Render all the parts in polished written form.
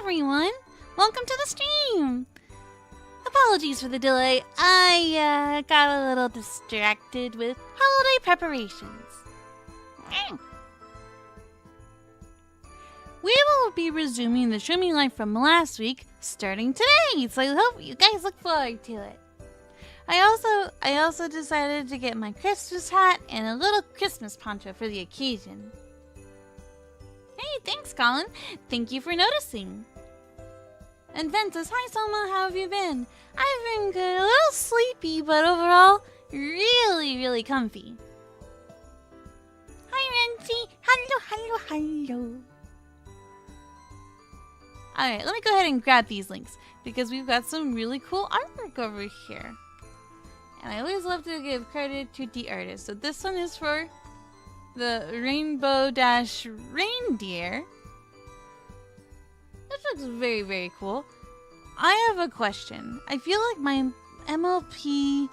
everyone! Welcome to the stream! Apologies for the delay. I got a little distracted with holiday preparations. We will be resuming the streaming live from last week starting today, so I hope you guys look forward to it. I also decided to get my Christmas hat and a little Christmas poncho for the occasion. Hey, thanks, Colin. Thank you for noticing. And Ven says, hi, Sohma, how have you been? I've been good, a little sleepy, but overall, really comfy. Hi, Renzi. Hello. Alright, let me go ahead and grab these links, because we've got some really cool artwork over here. And I always love to give credit to the artist. So this one is for the Rainbow Dash Reindeer. This looks very cool. I have a question. I feel like my MLP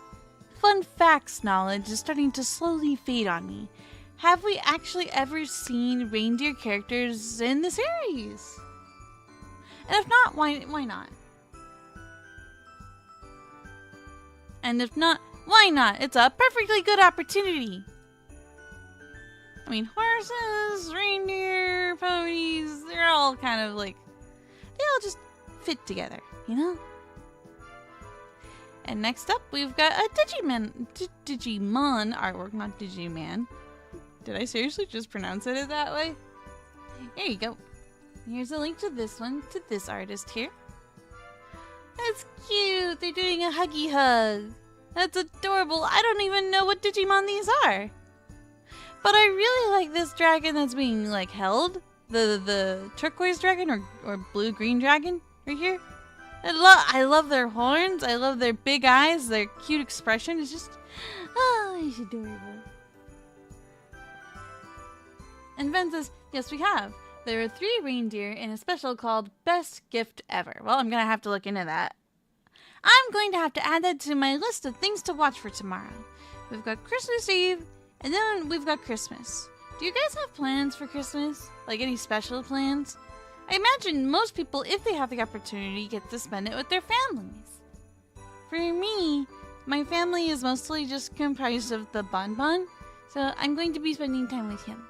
fun facts knowledge is starting to slowly fade on me. Have we actually ever seen reindeer characters in the series? And if not, why not? And if not, why not? It's a perfectly good opportunity. I mean, horses, reindeer, ponies, they're all kind of like, they all just fit together, you know? And next up, we've got a Digimon artwork, not Digiman. Did I seriously just pronounce it that way? There you go. Here's a link to this one, to this artist here. That's cute. They're doing a huggy hug. That's adorable. I don't even know what Digimon these are. But I really like this dragon that's being like held. The turquoise dragon or blue-green dragon right here. I love their horns. I love their big eyes. Their cute expression. It's just, oh, it's adorable. And Ven says, yes, we have. There are 3 reindeer in a special called Best Gift Ever. Well, I'm going to have to look into that. I'm going to have to add that to my list of things to watch for tomorrow. We've got Christmas Eve, and then we've got Christmas. Do you guys have plans for Christmas? Like any special plans? I imagine most people, if they have the opportunity, get to spend it with their families. For me, my family is mostly just comprised of the Bonbon, so I'm going to be spending time with him.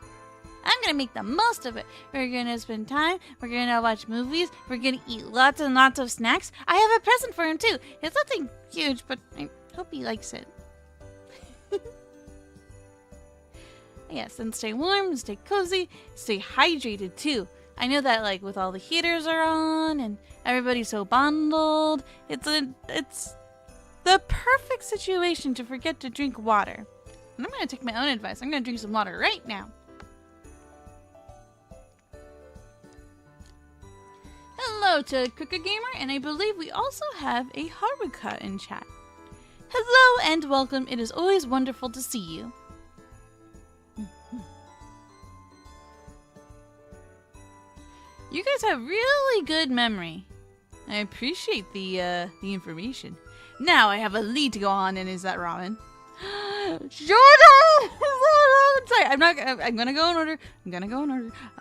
I'm gonna make the most of it. We're gonna spend time, we're gonna watch movies, we're gonna eat lots and lots of snacks. I have a present for him too. It's nothing huge, but I hope he likes it. Yes, and stay warm, stay cozy, stay hydrated too. I know that like with all the heaters are on and everybody's so bundled, it's the perfect situation to forget to drink water. And I'm gonna take my own advice. I'm gonna drink some water right now. Hello to Cooker Gamer, and I believe we also have a Haruka in chat. Hello and welcome. It is always wonderful to see you. You guys have really good memory. I appreciate the information. Now I have a lead to go on, and is that ramen? Shut up! Sorry, I'm gonna go in order.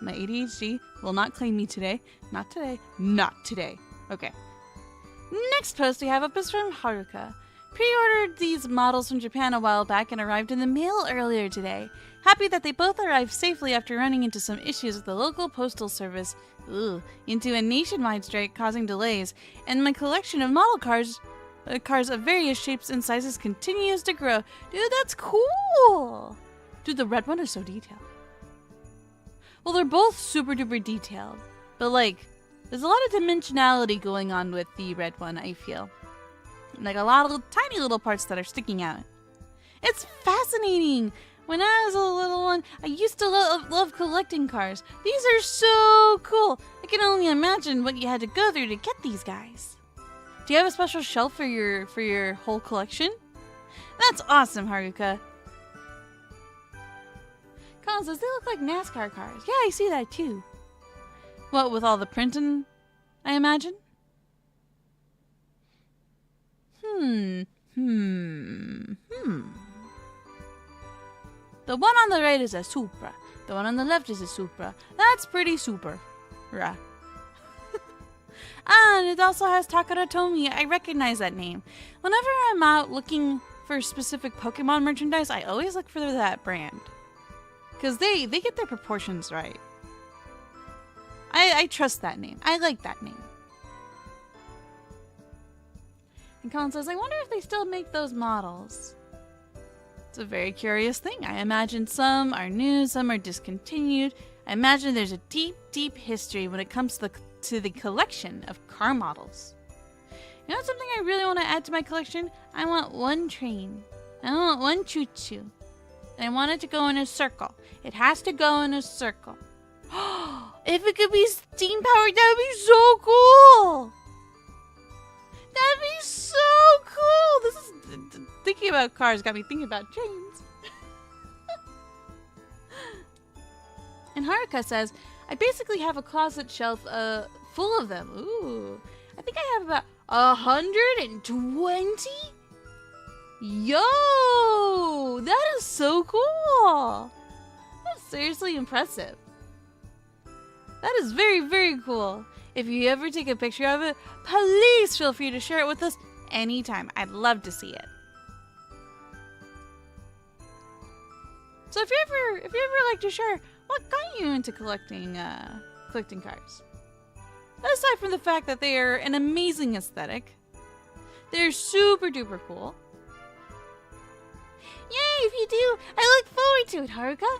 My ADHD will not claim me today. Not today. Okay. Next post we have up is from Haruka. Pre-ordered these models from Japan a while back and arrived in the mail earlier today. Happy that they both arrived safely after running into some issues with the local postal service. Into a nationwide strike causing delays, and my collection of model cars of various shapes and sizes continues to grow. Dude, that's cool! Dude, the red one is so detailed. Well, they're both super duper detailed, but like, there's a lot of dimensionality going on with the red one, I feel. Like a lot of tiny little parts that are sticking out. It's fascinating! When I was a little one, I used to love collecting cars. These are so cool! I can only imagine what you had to go through to get these guys. Do you have a special shelf for your whole collection? That's awesome, Haruka. Colin says, they look like NASCAR cars. Yeah, I see that too. What, with all the printing, I imagine? The one on the right is a Supra. The one on the left is a Supra. That's pretty super. Rah. And it also has Takaratomi. I recognize that name. Whenever I'm out looking for specific Pokemon merchandise, I always look for that brand. Because they get their proportions right. I trust that name. I like that name. And Colin says, I wonder if they still make those models. It's a very curious thing. I imagine some are new, some are discontinued. I imagine there's a deep, deep history when it comes to the collection of car models. You know something I really want to add to my collection? I want one train. I want one choo-choo. And I want it to go in a circle. It has to go in a circle. If it could be steam powered, that would be so cool! That'd be so cool! This is thinking about cars got me thinking about trains. And Haruka says, I basically have a closet shelf full of them. Ooh. I think I have about 120? Yo! That is so cool! That's seriously impressive. That is very, very cool. If you ever take a picture of it, please feel free to share it with us anytime. I'd love to see it. So if you ever like to share what got you into collecting cars? Aside from the fact that they are an amazing aesthetic, they're super duper cool. Yay, if you do, I look forward to it, Haruka.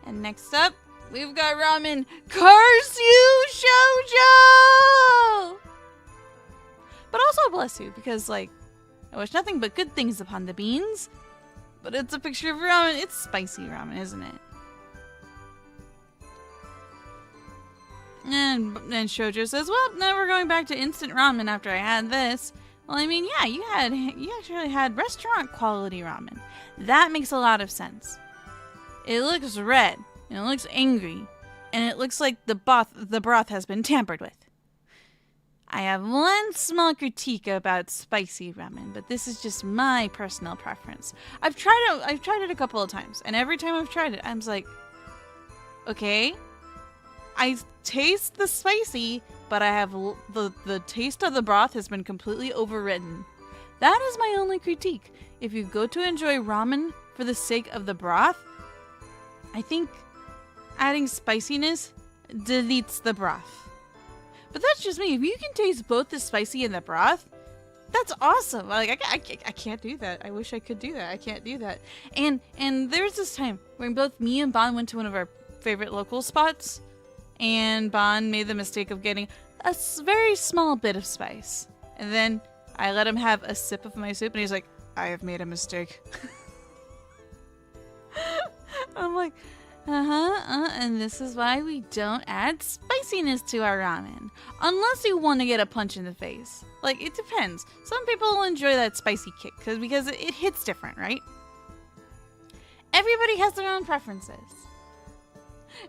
And next up, we've got Ramen. Curse you, Shoujo! But also bless you, because, like, I wish nothing but good things upon the beans. But it's a picture of ramen. It's spicy ramen, isn't it? And Shoujo says, well, now we're going back to instant ramen after I had this. Well, I mean, yeah, you actually had restaurant quality ramen. That makes a lot of sense. It looks red, and it looks angry, and it looks like the broth has been tampered with. I have one small critique about spicy ramen, but this is just my personal preference. I've tried it a couple of times, and every time I've tried it, I'm just like, okay, I taste the spicy, but I have the taste of the broth has been completely overridden. That is my only critique. If you go to enjoy ramen for the sake of the broth, I think adding spiciness deletes the broth. But that's just me. If you can taste both the spicy and the broth, that's awesome. Like I can't do that. I wish I could do that. I can't do that. And there's this time when both me and Bon went to one of our favorite local spots, and Bon made the mistake of getting a very small bit of spice. And then I let him have a sip of my soup, and he's like, I have made a mistake. I'm like, and this is why we don't add spiciness to our ramen. Unless you want to get a punch in the face. Like, it depends. Some people will enjoy that spicy kick, because it hits different, right? Everybody has their own preferences.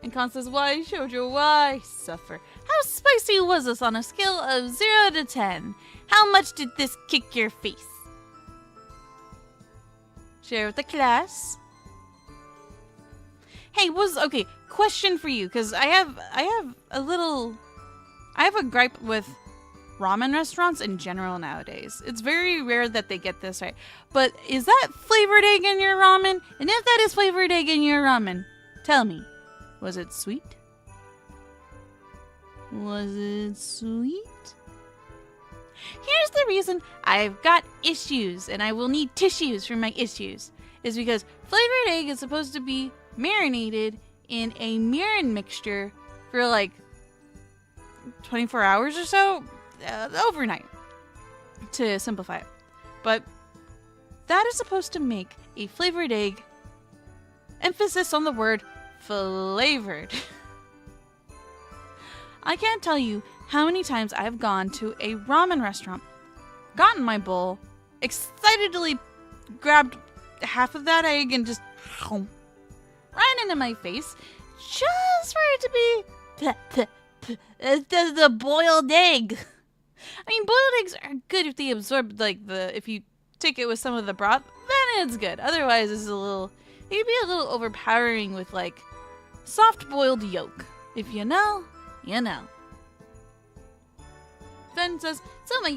And Con says, why, Shoujo, why suffer? How spicy was this on a scale of 0 to 10? How much did this kick your face? Share with the class. Hey, okay, question for you, because I have a gripe with ramen restaurants in general nowadays. It's very rare that they get this right. But is that flavored egg in your ramen? And if that is flavored egg in your ramen, tell me, was it sweet? Was it sweet? Here's the reason I've got issues, and I will need tissues for my issues, is because flavored egg is supposed to be marinated in a mirin mixture for like 24 hours or so, overnight, to simplify it. But that is supposed to make a flavored egg, emphasis on the word flavored. I can't tell you how many times I've gone to a ramen restaurant, gotten my bowl, excitedly grabbed half of that egg and just right into my face, just for it to be the boiled egg. I mean, boiled eggs are good if they absorb, like, if you take it with some of the broth, then it's good. It'd be a little overpowering with, like, soft boiled yolk. If you know, you know. Fen says, Sohma,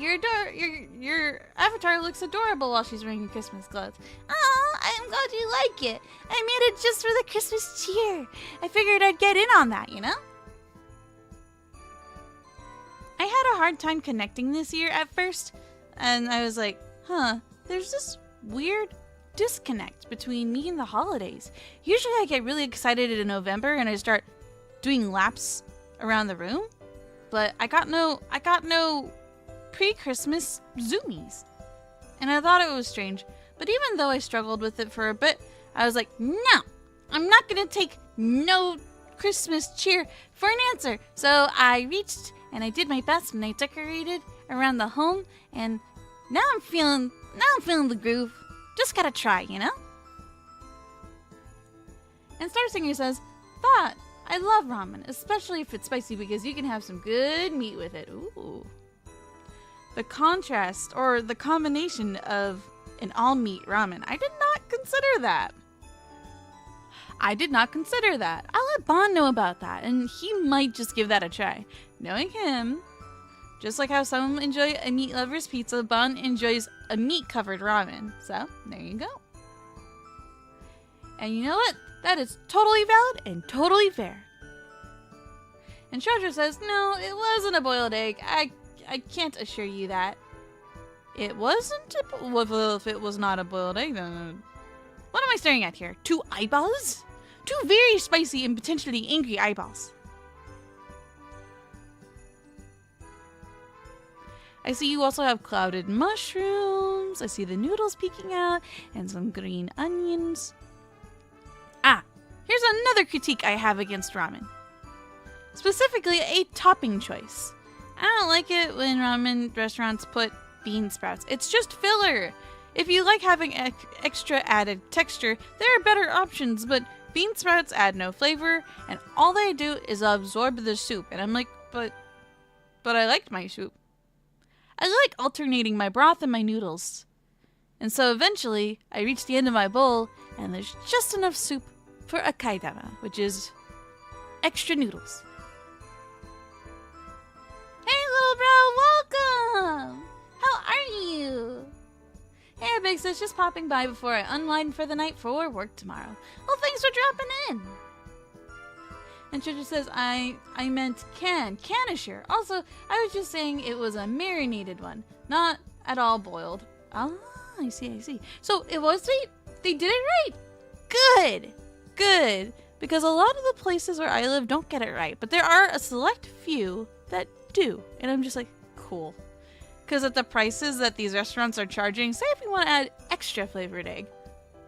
your avatar looks adorable while she's wearing Christmas clothes. Oh, I'm glad you like it. I made it just for the Christmas cheer. I figured I'd get in on that, you know? I had a hard time connecting this year at first, and I was like, there's this weird disconnect between me and the holidays. Usually I get really excited in November and I start doing laps around the room. But I got no pre-Christmas zoomies. And I thought it was strange. But even though I struggled with it for a bit, I was like, no, I'm not going to take no Christmas cheer for an answer. So I reached and I did my best and I decorated around the home. And now I'm feeling the groove. Just gotta try, you know? And Star Singer says, Thought, I love ramen, especially if it's spicy because you can have some good meat with it. Ooh. The contrast, or the combination of an all-meat ramen. I did not consider that. I'll let Bon know about that, and he might just give that a try. Knowing him, just like how some enjoy a meat lover's pizza, Bon enjoys a meat-covered ramen. So, there you go. And you know what? That is totally valid and totally fair. And Shoujo says, no, it wasn't a boiled egg. I can't assure you that. It wasn't? Well, if it was not a boiled egg, then... What am I staring at here? 2 eyeballs? 2 very spicy and potentially angry eyeballs. I see you also have clouded mushrooms. I see the noodles peeking out and some green onions. Here's another critique I have against ramen. Specifically, a topping choice. I don't like it when ramen restaurants put bean sprouts. It's just filler. If you like having extra added texture, there are better options, but bean sprouts add no flavor, and all they do is absorb the soup. And I'm like, but I liked my soup. I like alternating my broth and my noodles. And so eventually, I reach the end of my bowl, and there's just enough soup for a kaidama, which is extra noodles. Hey, little bro, welcome! How are you? Hey, Big Sis, just popping by before I unwind for the night for work tomorrow. Well, thanks for dropping in. And Shoujo says, I meant Canisher. Also, I was just saying it was a marinated one, not at all boiled. Ah, I see. So it was they did it right. Good. Because a lot of the places where I live don't get it right, but there are a select few that do. And I'm just like, cool. Because at the prices that these restaurants are charging, say if you want to add extra flavored egg,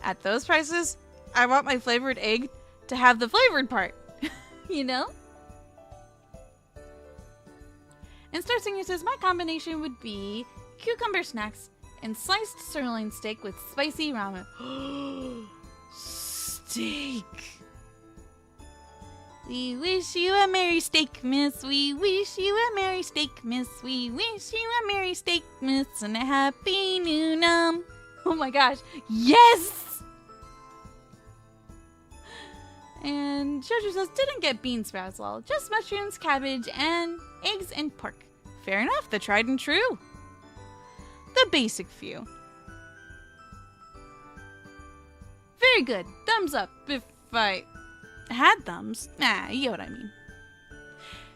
at those prices, I want my flavored egg to have the flavored part. You know? And Star Singer says, my combination would be cucumber snacks and sliced sirloin steak with spicy ramen. Steak. We wish you a merry steak, miss. We wish you a merry steak, miss. We wish you a merry steak, miss. And a happy new nom. Oh my gosh. Yes! And Shoujo says, didn't get bean sprouts, lol. Just mushrooms, cabbage, and eggs and pork. Fair enough, the tried and true. The basic few. Very good. Thumbs up if I had thumbs. Nah, you know what I mean.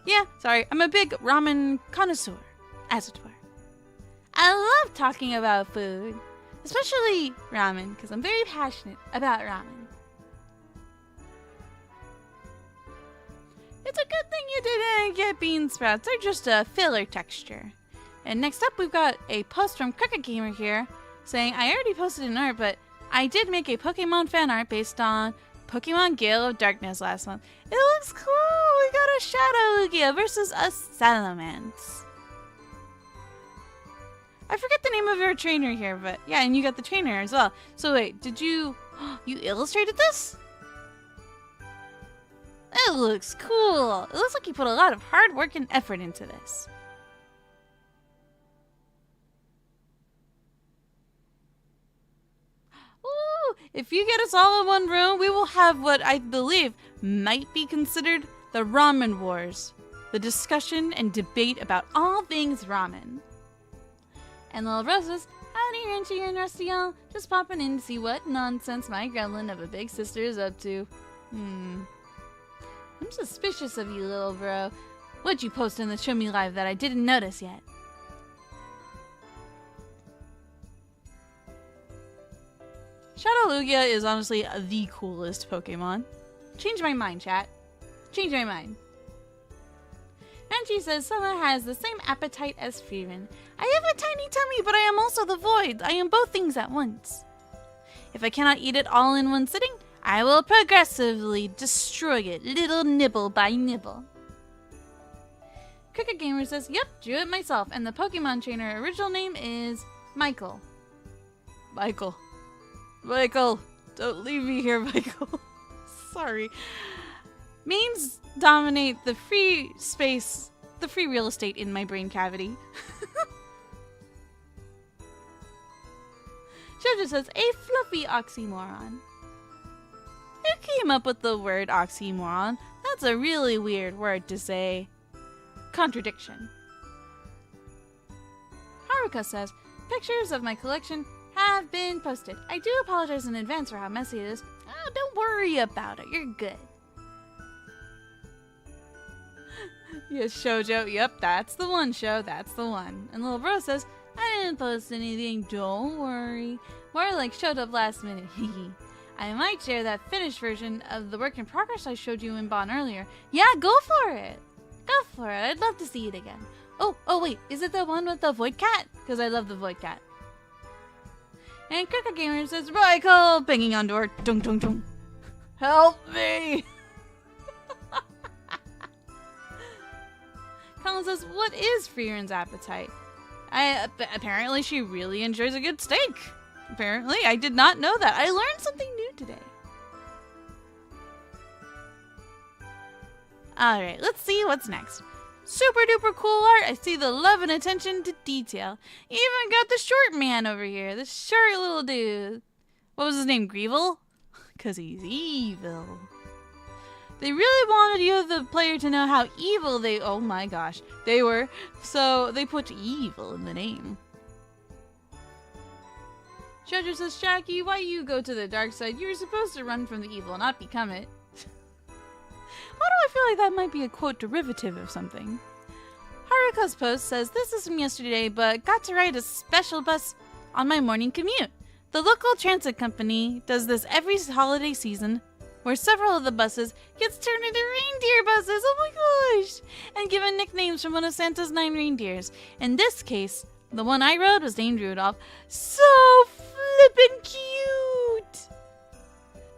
Yeah, sorry, I'm a big ramen connoisseur, as it were. I love talking about food, especially ramen, because I'm very passionate about ramen. It's a good thing you didn't get bean sprouts. They're just a filler texture. And next up, we've got a post from Cricket Gamer here saying, I already posted an art, but I did make a Pokemon fan art based on Pokemon Gale of Darkness last month. It looks cool. We got a Shadow Lugia versus a Salamence. I forget the name of your trainer here, but yeah, and you got the trainer as well. So wait, did you illustrated this? It looks cool. It looks like you put a lot of hard work and effort into this. Ooh, if you get us all in one room, we will have what I believe might be considered the Ramen Wars, the discussion and debate about all things ramen. And Little Rose says, howdy, Renchi and Rusty y'all. Just popping in to see what nonsense my gremlin of a big sister is up to. I'm suspicious of you, little bro. What'd you post in the Show Me Live that I didn't notice yet? Shadow Lugia is honestly the coolest Pokemon. Change my mind, chat. Change my mind. And she says Sohma has the same appetite as Frieren. I have a tiny tummy, but I am also the void. I am both things at once. If I cannot eat it all in one sitting, I will progressively destroy it, little nibble by nibble. Cricket Gamer says, yep, drew it myself, and the Pokemon trainer original name is Michael. Michael, don't leave me here, Michael. Sorry. Memes dominate the free space, the free real estate in my brain cavity. Jojo says, a fluffy oxymoron. Who came up with the word oxymoron? That's a really weird word to say. Contradiction. Haruka says, pictures of my collection have been posted. I do apologize in advance for how messy it is. Oh, don't worry about it. You're good. Yes, Shoujo. Yep, that's the one, Sho. That's the one. And Little Bro says, I didn't post anything. Don't worry. More like showed up last minute. I might share that finished version of the work in progress I showed you in Bonn earlier. Yeah, go for it. Go for it. I'd love to see it again. Oh, wait. Is it the one with the Void Cat? Because I love the Void Cat. And Cricket Gamer says, Michael, banging on door. Dun dun dun. Help me. Colin says, what is Frieren's appetite? Apparently she really enjoys a good steak. Apparently, I did not know that. I learned something new today. Alright, let's see what's next. Super duper cool art. I see the love and attention to detail. Even got the short man over here. The short little dude. What was his name? Greevil? Because he's evil. They really wanted you, the player, to know how evil they... Oh my gosh. They were. So they put evil in the name. Shoujo says, Shaki, why you go to the dark side? You were supposed to run from the evil, not become it. Why do I feel like that might be a quote derivative of something? Haruka's post says, this is from yesterday, but got to ride a special bus on my morning commute. The local transit company does this every holiday season, where several of the buses gets turned into reindeer buses, oh my gosh, and given nicknames from one of Santa's 9 reindeers. In this case, the one I rode was named Rudolph. So flippin' cute!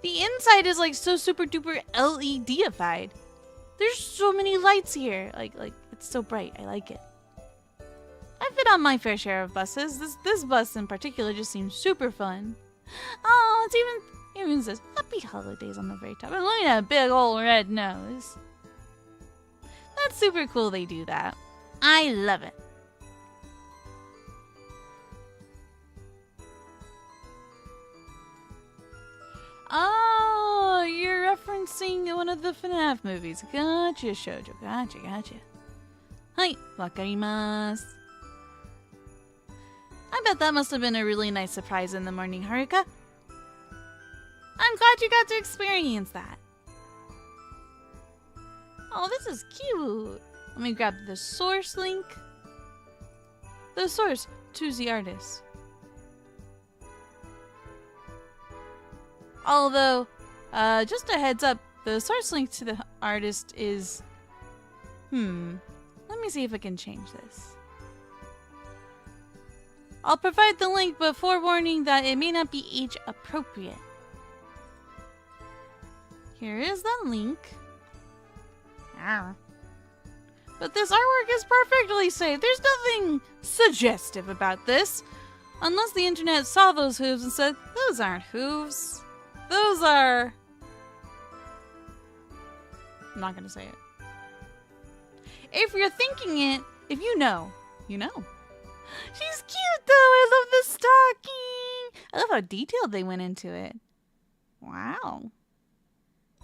The inside is like so super duper LED-ified. There's so many lights here. Like it's so bright. I like it. I've been on my fair share of buses. This bus in particular just seems super fun. Oh, it even says Happy Holidays on the very top. And look at that big old red nose. That's super cool they do that. I love it. Oh, you're referencing one of the FNAF movies. Gotcha, Shoujo. Gotcha. Hi, wakarimasu. I bet that must have been a really nice surprise in the morning, Haruka. I'm glad you got to experience that. Oh, this is cute. Let me grab the source link. The source to the artist. Although, just a heads up, the source link to the artist is... Let me see if I can change this. I'll provide the link, but forewarning that it may not be age appropriate. Here is the link. But this artwork is perfectly safe. There's nothing suggestive about this. Unless the internet saw those hooves and said, those aren't hooves. Those are... I'm not gonna say it. If you're thinking it, if you know, you know. She's cute though, I love the stocking. I love how detailed they went into it. Wow.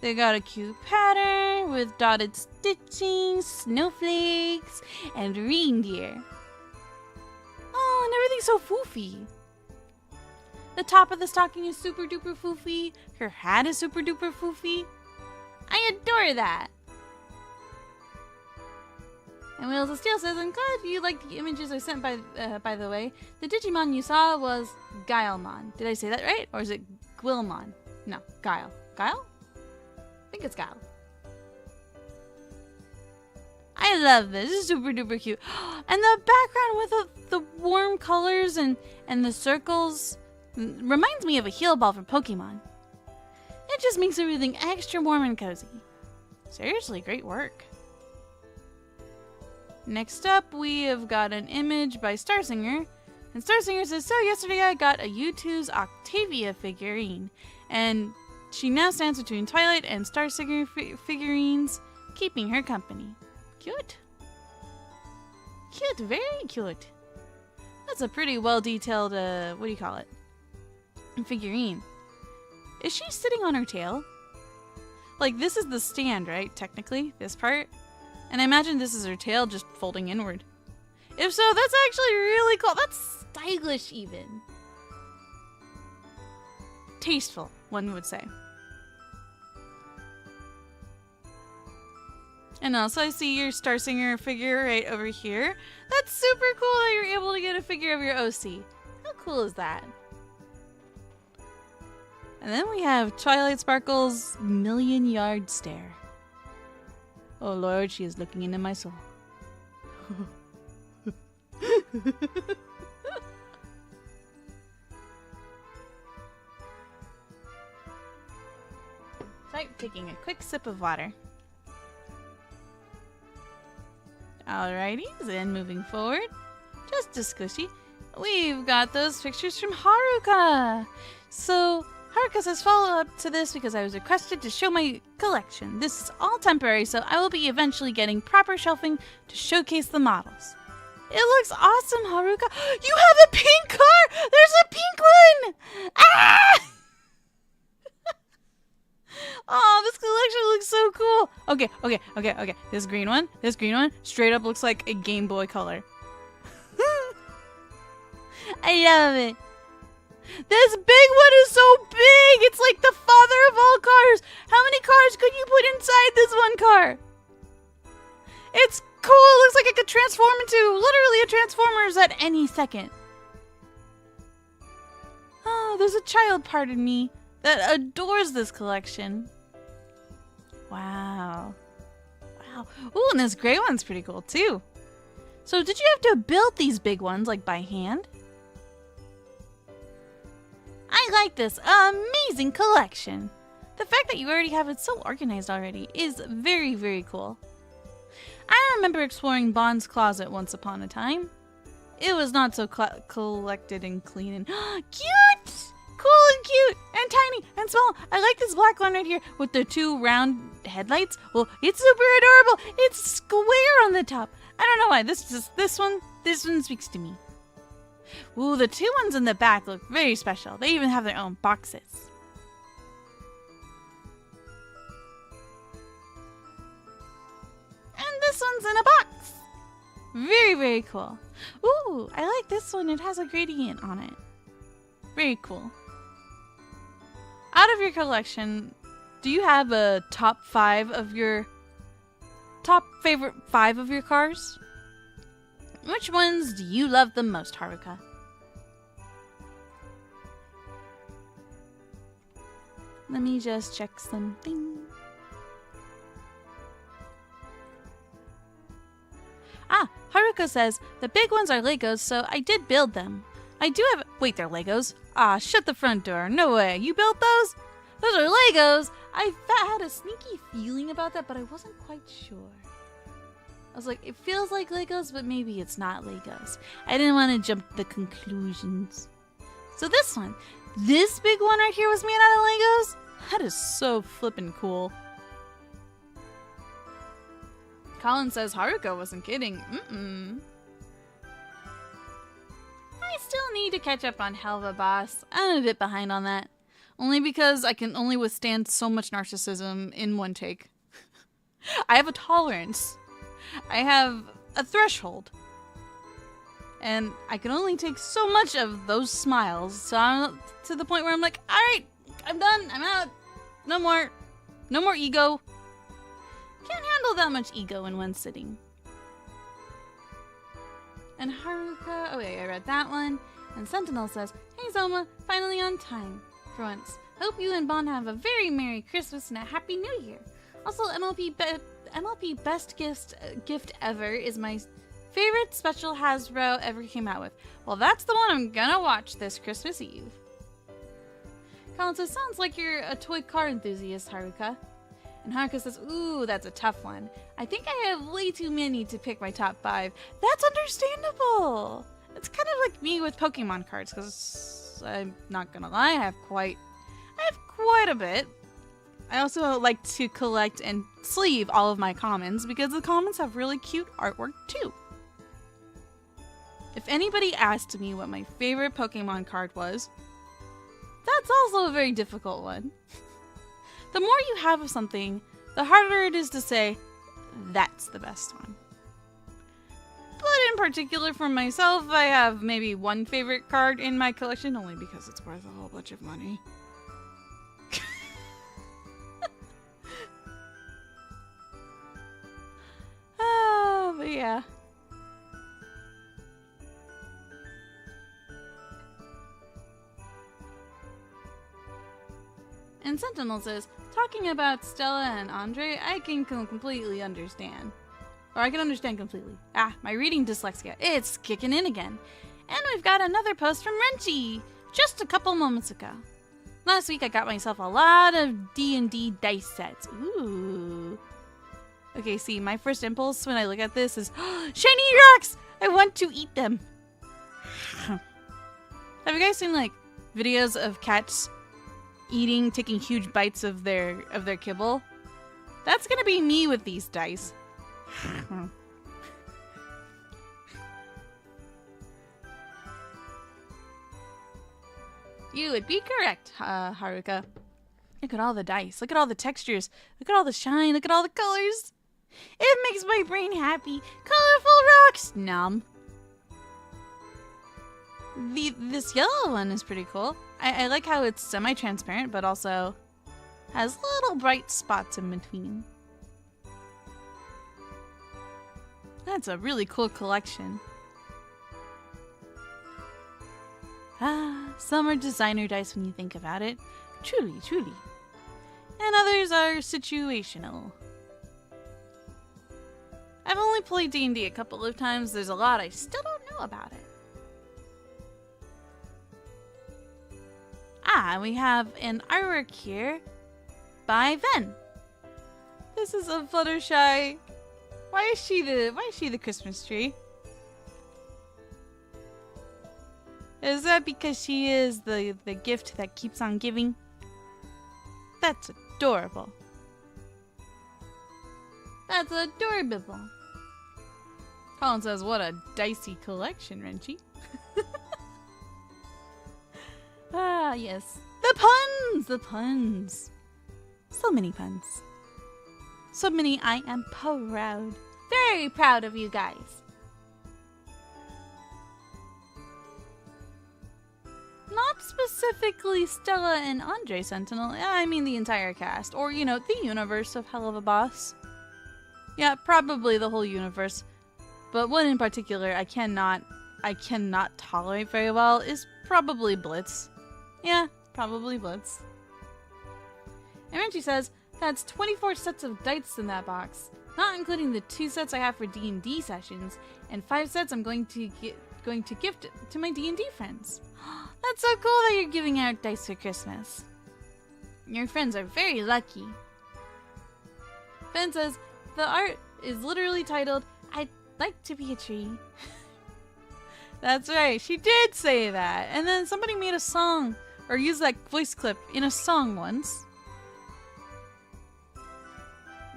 They got a cute pattern. here with dotted stitching, snowflakes, and reindeer. Oh, and everything's so foofy. The top of the stocking is super duper foofy. Her hat is super duper foofy. I adore that. And Wheels of Steel says, I'm glad you liked the images I sent by the way. The Digimon you saw was Guilemon. Did I say that right? Or is it Gwilmon? No, Guile. Guile? I think it's Guile. I love this. This is super duper cute. And the background with the warm colors and the circles reminds me of a heal ball from Pokemon. It just makes everything extra warm and cozy. Seriously, great work. Next up, we have got an image by Starsinger. And Starsinger says, so yesterday I got a U2's Octavia figurine. And she now stands between Twilight and Starsinger figurines, keeping her company. Cute. Cute, very cute. That's a pretty well-detailed, what do you call it? Figurine. Is she sitting on her tail? Like, this is the stand, right? Technically, this part. And I imagine this is her tail just folding inward. If so, that's actually really cool. That's stylish, even. Tasteful, one would say. And also, I see your Starsinger figure right over here. That's super cool that you're able to get a figure of your OC. How cool is that? And then we have Twilight Sparkle's million-yard stare. Oh Lord, she is looking into my soul. So, taking a quick sip of water. Alrighty, then moving forward, just a squishy, we've got those pictures from Haruka. So, Haruka says, follow up to this because I was requested to show my collection. This is all temporary, so I will be eventually getting proper shelving to showcase the models. It looks awesome, Haruka. You have a pink car! There's a pink one! Ah! Oh, this collection looks so cool. Okay. This green one, straight up looks like a Game Boy Color. I love it. This big one is so big. It's like the father of all cars. How many cars could you put inside this one car? It's cool. It looks like it could transform into literally a Transformers at any second. Oh, there's a child part of me that adores this collection. Wow. Ooh, and this gray one's pretty cool too. So did you have to build these big ones like by hand? I like this amazing collection. The fact that you already have it so organized already is very, very cool. I remember exploring Bond's closet once upon a time. It was not so collected and clean and cute! Cool and cute and tiny and small. I like this black one right here with the two round headlights. Well, it's super adorable. It's square on the top. I don't know why. This one speaks to me. Ooh, the two ones in the back look very special. They even have their own boxes. And this one's in a box. Very, very cool. Ooh, I like this one. It has a gradient on it. Very cool. Out of your collection, do you have a top favorite 5 of your cars? Which ones do you love the most, Haruka? Let me just check something. Haruka says, the big ones are Legos, so I did build them. I do have... Wait, they're Legos? Shut the front door. No way. You built those? Those are Legos! I had a sneaky feeling about that, but I wasn't quite sure. I was like, it feels like Legos, but maybe it's not Legos. I didn't want to jump to the conclusions. So this one. This big one right here was made out of Legos? That is so flippin' cool. Colin says Haruka wasn't kidding. I still need to catch up on Helva Boss. I'm a bit behind on that. Only because I can only withstand so much narcissism in one take. I have a tolerance. I have a threshold. And I can only take so much of those smiles. So I'm to the point where I'm like, all right, I'm done. I'm out. No more. No more ego. Can't handle that much ego in one sitting. And Haruka, oh wait, I read that one. And Sentinel says, hey Sohma, finally on time. For once. Hope you and Bon have a very Merry Christmas and a Happy New Year. Also, MLP Best Gift Ever is my favorite special Hasbro ever came out with. Well, that's the one I'm gonna watch this Christmas Eve. Colin says, sounds like you're a toy car enthusiast, Haruka. And Haruka says, ooh, that's a tough one. I think I have way too many to pick my top 5. That's understandable. It's kind of like me with Pokemon cards, because I'm not gonna lie, I have quite a bit. I also like to collect and sleeve all of my commons, because the commons have really cute artwork too. If anybody asked me what my favorite Pokemon card was, that's also a very difficult one. The more you have of something, the harder it is to say, that's the best one. But in particular for myself, I have maybe one favorite card in my collection, only because it's worth a whole bunch of money. But yeah. And Sentinel says, talking about Stella and Andre, I can completely understand. Or I can understand completely. Ah, my reading dyslexia, it's kicking in again. And we've got another post from Renchi, just a couple moments ago. Last week I got myself a lot of D&D dice sets. Ooh. Okay, see, my first impulse when I look at this is, oh, shiny rocks! I want to eat them. Have you guys seen, like, videos of cats taking huge bites of their kibble? That's gonna be me with these dice. You would be correct, Haruka. Look at all the dice. Look at all the textures. Look at all the shine. Look at all the colors. It makes my brain happy. Colorful rocks. Nom. This yellow one is pretty cool. I like how it's semi-transparent, but also has little bright spots in between. That's a really cool collection. Ah, some are designer dice when you think about it. Truly, truly. And others are situational. I've only played D&D a couple of times. There's a lot I still don't know about it. Ah, we have an artwork here by Ven. This is a Fluttershy. Why is she the Christmas tree? Is that because she is the gift that keeps on giving? That's adorable. That's adorable. Colin says, what a dicey collection, Renchi. Ah, yes. The puns! The puns. So many puns. So many. I am proud. Very proud of you guys. Not specifically Stella and Andre Sentinel. I mean the entire cast. Or, you know, the universe of Hell of a Boss. Yeah, probably the whole universe. But one in particular I cannot tolerate very well is probably Blitz. Yeah, probably Blitz. And Renchi says, that's 24 sets of dice in that box. Not including the 2 sets I have for D&D sessions, and 5 sets I'm going to gift to my D&D friends. That's so cool that you're giving out dice for Christmas. Your friends are very lucky. Ben says, the art is literally titled, I'd like to be a tree. That's right, she did say that. And then somebody made a song, or used that voice clip in a song once.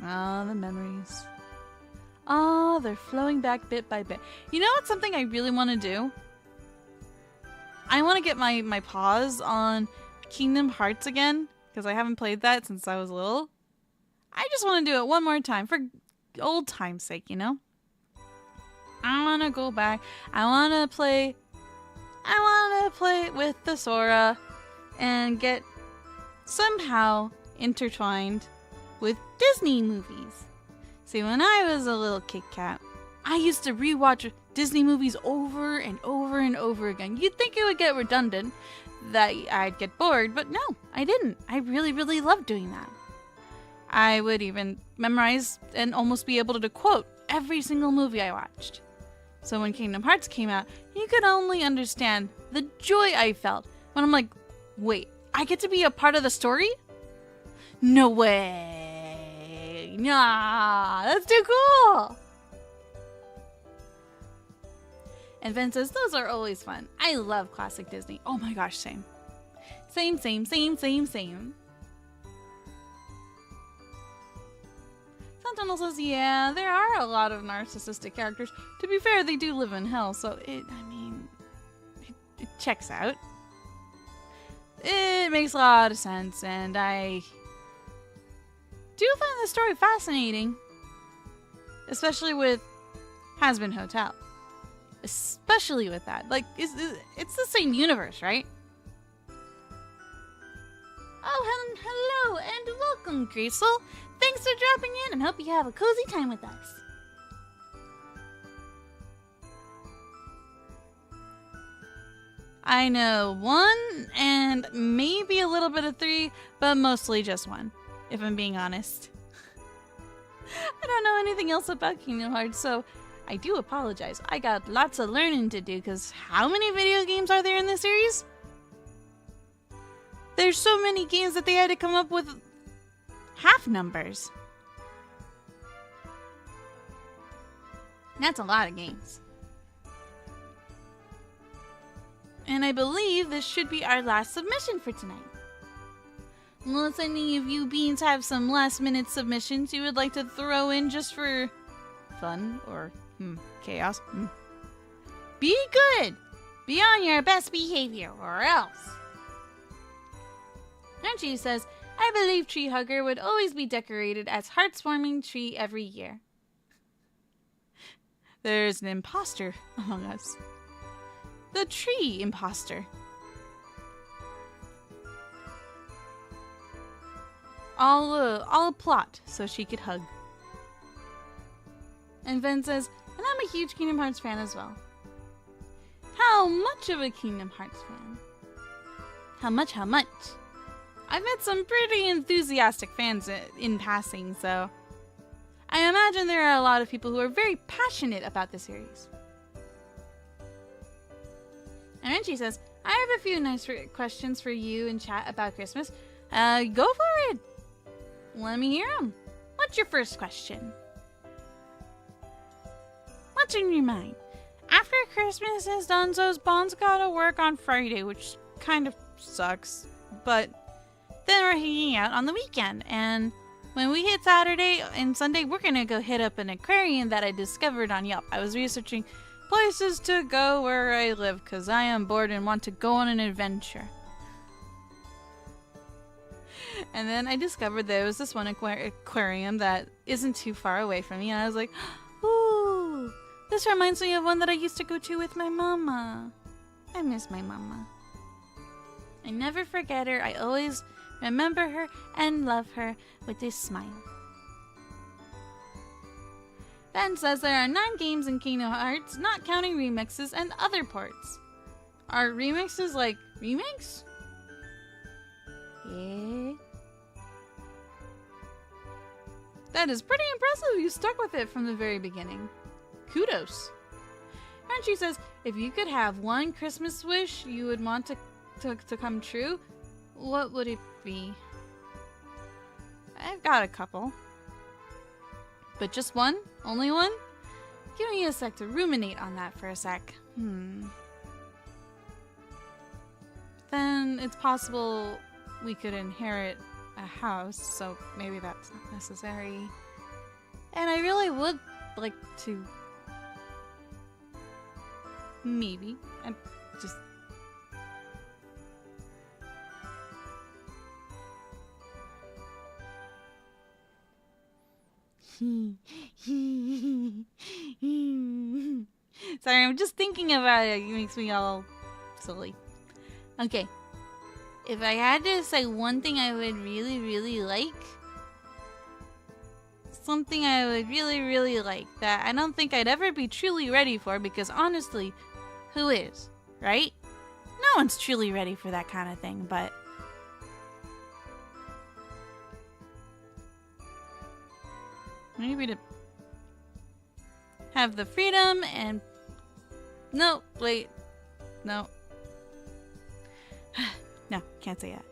Oh, the memories. Oh, they're flowing back bit by bit. You know what's something I really want to do? I want to get my paws on Kingdom Hearts again, because I haven't played that since I was little. I just want to do it one more time for old time's sake, you know? I want to go back. I want to play with the Sora and get somehow intertwined with Disney movies. See, when I was a little Kit Kat, I used to rewatch Disney movies over and over and over again. You'd think it would get redundant, that I'd get bored, but no, I didn't. I really, really loved doing that. I would even memorize and almost be able to quote every single movie I watched. So when Kingdom Hearts came out, you could only understand the joy I felt when I'm like, wait, I get to be a part of the story? No way. Nah, that's too cool. And Ven says, those are always fun. I love classic Disney. Oh my gosh, same. Same. Sentinel says, yeah, there are a lot of narcissistic characters. To be fair, they do live in hell, so it checks out. It makes a lot of sense, and I do find the story fascinating. Especially with Hazbin Hotel. Especially with that. Like, it's the same universe, right? Oh, hello, and welcome, Graceful. Thanks for dropping in, and hope you have a cozy time with us. I know 1 and maybe a little bit of 3, but mostly just 1, if I'm being honest. I don't know anything else about Kingdom Hearts, so I do apologize. I got lots of learning to do, because how many video games are there in this series? There's so many games that they had to come up with half numbers. That's a lot of games. And I believe this should be our last submission for tonight. Unless any of you beans have some last minute submissions you would like to throw in just for fun or chaos. Be good! Be on your best behavior or else. Archie says, I believe Tree Hugger would always be decorated as heartwarming tree every year. There's an imposter among us. The tree imposter. All a plot so she could hug. And Ven says, and I'm a huge Kingdom Hearts fan as well. How much of a Kingdom Hearts fan? How much? I've met some pretty enthusiastic fans in passing, so I imagine there are a lot of people who are very passionate about the series. And Renchi says, I have a few nice questions for you in chat about Christmas. Go for it. Let me hear them. What's your first question? What's in your mind? After Christmas is done, Zo's Bond's gotta work on Friday, which kind of sucks, but then we're hanging out on the weekend, and when we hit Saturday and Sunday, we're gonna go hit up an aquarium that I discovered on Yelp. I was researching places to go where I live, because I am bored and want to go on an adventure. And then I discovered there was this one aquarium that isn't too far away from me, and I was like, ooh, this reminds me of one that I used to go to with my mama. I miss my mama. I never forget her. I always remember her and love her with a smile. Ben says there are 9 games in Kingdom Hearts, not counting remixes and other ports. Are remixes like remakes? Yeah. That is pretty impressive. You stuck with it from the very beginning. Kudos. Crunchy says, if you could have one Christmas wish you would want to come true, what would it be? I've got a couple. But just one? Only one? Give me a sec to ruminate on that for a sec. Then it's possible we could inherit a house, so maybe that's not necessary. And I really would like to... Maybe. I'm just... Sorry, I'm just thinking about it. It makes me all silly. Okay. If I had to say one thing I would really, really like, something I would really, really like that I don't think I'd ever be truly ready for, because honestly, who is, right? No one's truly ready for that kind of thing, but maybe to have the freedom and... No, wait. No. No, can't say that.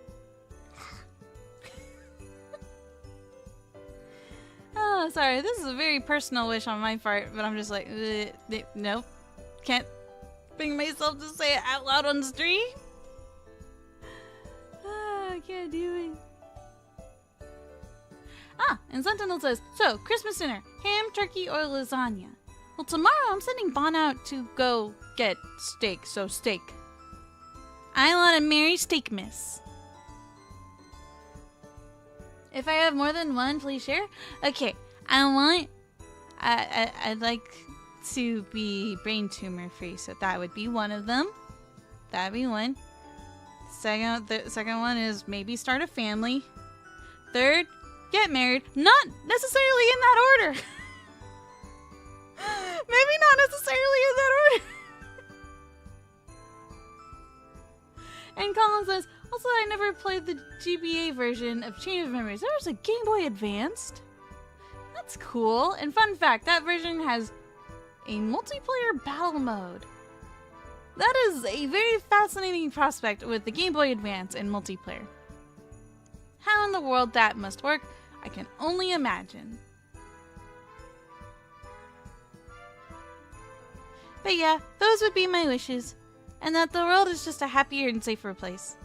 Oh, sorry. This is a very personal wish on my part, but I'm just like, nope. Can't bring myself to say it out loud on the stream. I can't do it. Ah, and Sentinel says, so, Christmas dinner, ham, turkey, or lasagna? Well, tomorrow I'm sending Bon out to go get steak, so steak. I want a merry steak miss. If I have more than one, please share. Okay, I'd like to be brain tumor free, so that would be one of them. That'd be one. The second one is maybe start a family. Third, get married. Not necessarily in that order. Maybe not necessarily in that order. And Colin says, also I never played the GBA version of Chain of Memories. There was a Game Boy Advanced. That's cool. And fun fact, that version has a multiplayer battle mode. That is a very fascinating prospect with the Game Boy Advance and multiplayer. How in the world that must work, I can only imagine. But yeah, those would be my wishes. And that the world is just a happier and safer place.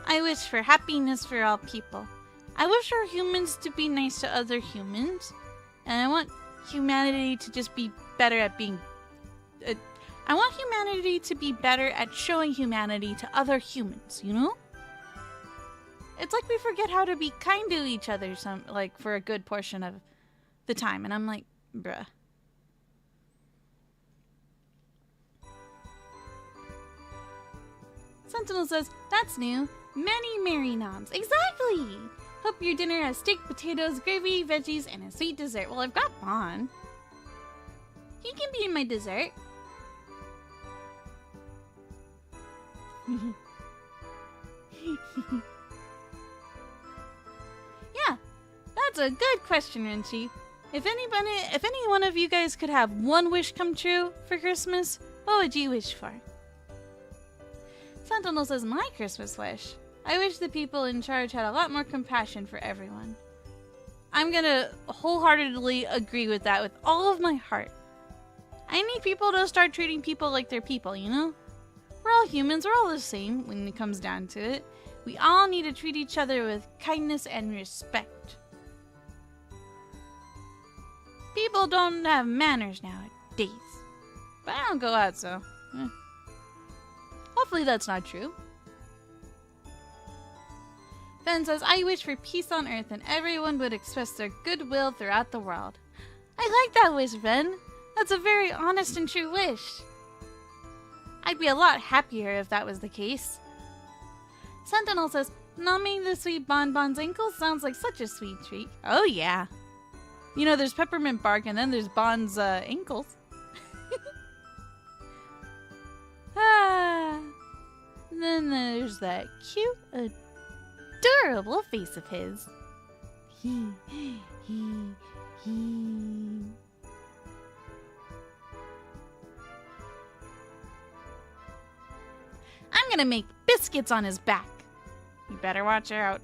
I wish for happiness for all people. I wish for humans to be nice to other humans. And I want humanity to just be better at being... I want humanity to be better at showing humanity to other humans, you know? It's like we forget how to be kind to each other for a good portion of the time. And I'm like, bruh. Sentinel says, that's new. Many merry noms. Exactly! Hope your dinner has steak, potatoes, gravy, veggies, and a sweet dessert. Well, I've got Bon. He can be my dessert. Yeah, that's a good question, Renchi. If any one of you guys could have one wish come true for Christmas, what would you wish for? Sentinel says, my Christmas wish. I wish the people in charge had a lot more compassion for everyone. I'm gonna wholeheartedly agree with that with all of my heart. I need people to start treating people like they're people, you know? We're all humans, we're all the same when it comes down to it. We all need to treat each other with kindness and respect. People don't have manners nowadays. But I don't go out, so... Hopefully that's not true. Ben says, I wish for peace on Earth and everyone would express their goodwill throughout the world. I like that wish, Ben. That's a very honest and true wish. I'd be a lot happier if that was the case. Sentinel says, numbing the sweet bonbon's ankles sounds like such a sweet treat. Oh yeah. You know, there's peppermint bark and then there's Bon's ankles. Ah. And then there's that cute, adorable face of his. I'm gonna make biscuits on his back. You better watch out.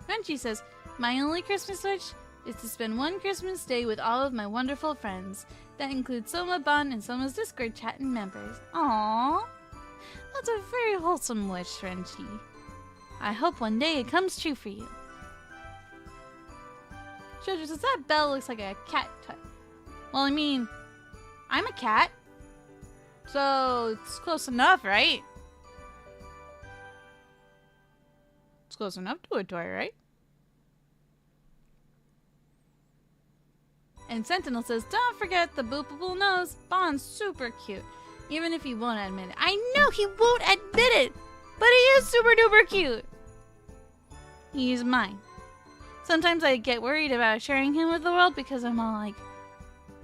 Crunchy says, my only Christmas wish is to spend one Christmas day with all of my wonderful friends. That includes Sohma, Bon, and Sohma's Discord chat and members. Aww. That's a very wholesome wish, Frenchie. I hope one day it comes true for you. Jojo says, that bell looks like a cat type. Well, I mean, I'm a cat. So, it's close enough, right? close enough to a toy, right? And Sentinel says, don't forget the boopable nose. Bond's super cute. Even if he won't admit it. I know he won't admit it! But he is super duper cute! He's mine. Sometimes I get worried about sharing him with the world because I'm all like,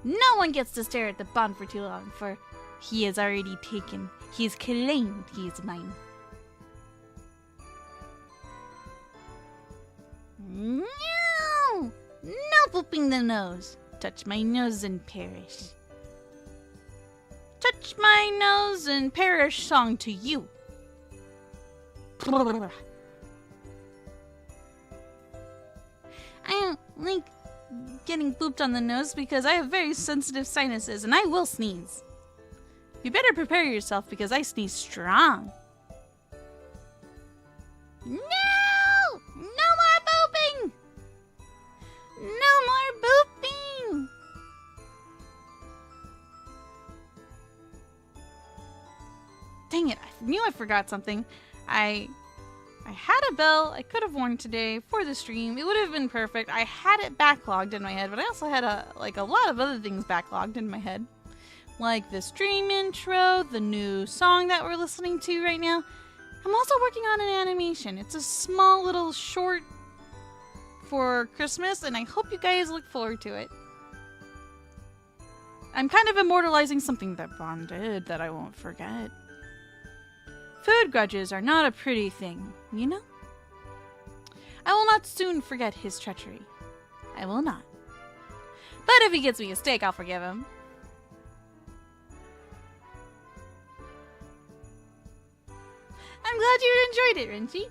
no one gets to stare at the Bond for too long, for he is already taken. He's claimed he is mine. No! No booping the nose. Touch my nose and perish. Touch my nose and perish song to you. I don't like getting booped on the nose because I have very sensitive sinuses and I will sneeze. You better prepare yourself because I sneeze strong. No! No more booping! No more booping! Dang it, I knew I forgot something. I had a bell I could have worn today for the stream. It would have been perfect. I had it backlogged in my head, but I also had a lot of other things backlogged in my head. Like the stream intro, the new song that we're listening to right now. I'm also working on an animation. It's a small little short for Christmas, and I hope you guys look forward to it. I'm kind of immortalizing something that Bond did that I won't forget. Food grudges are not a pretty thing, you know? I will not soon forget his treachery. I will not. But if he gets me a steak, I'll forgive him. I'm glad you enjoyed it, Rinchi.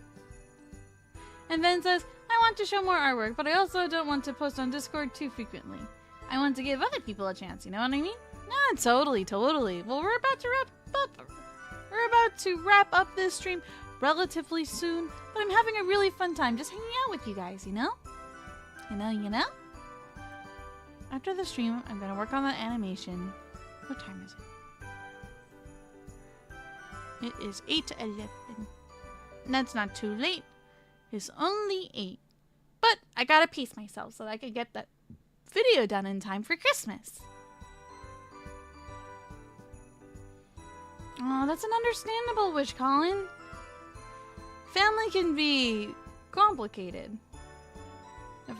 And Ben says, I want to show more artwork, but I also don't want to post on Discord too frequently. I want to give other people a chance, you know what I mean? No, totally. Well, we're about to wrap up this stream relatively soon, but I'm having a really fun time just hanging out with you guys, you know? You know? After the stream, I'm gonna work on that animation. What time is it? It is 8:11. That's not too late. It's only 8. But I gotta pace myself so that I can get that video done in time for Christmas. Oh, that's an understandable wish, Colin. Family can be complicated.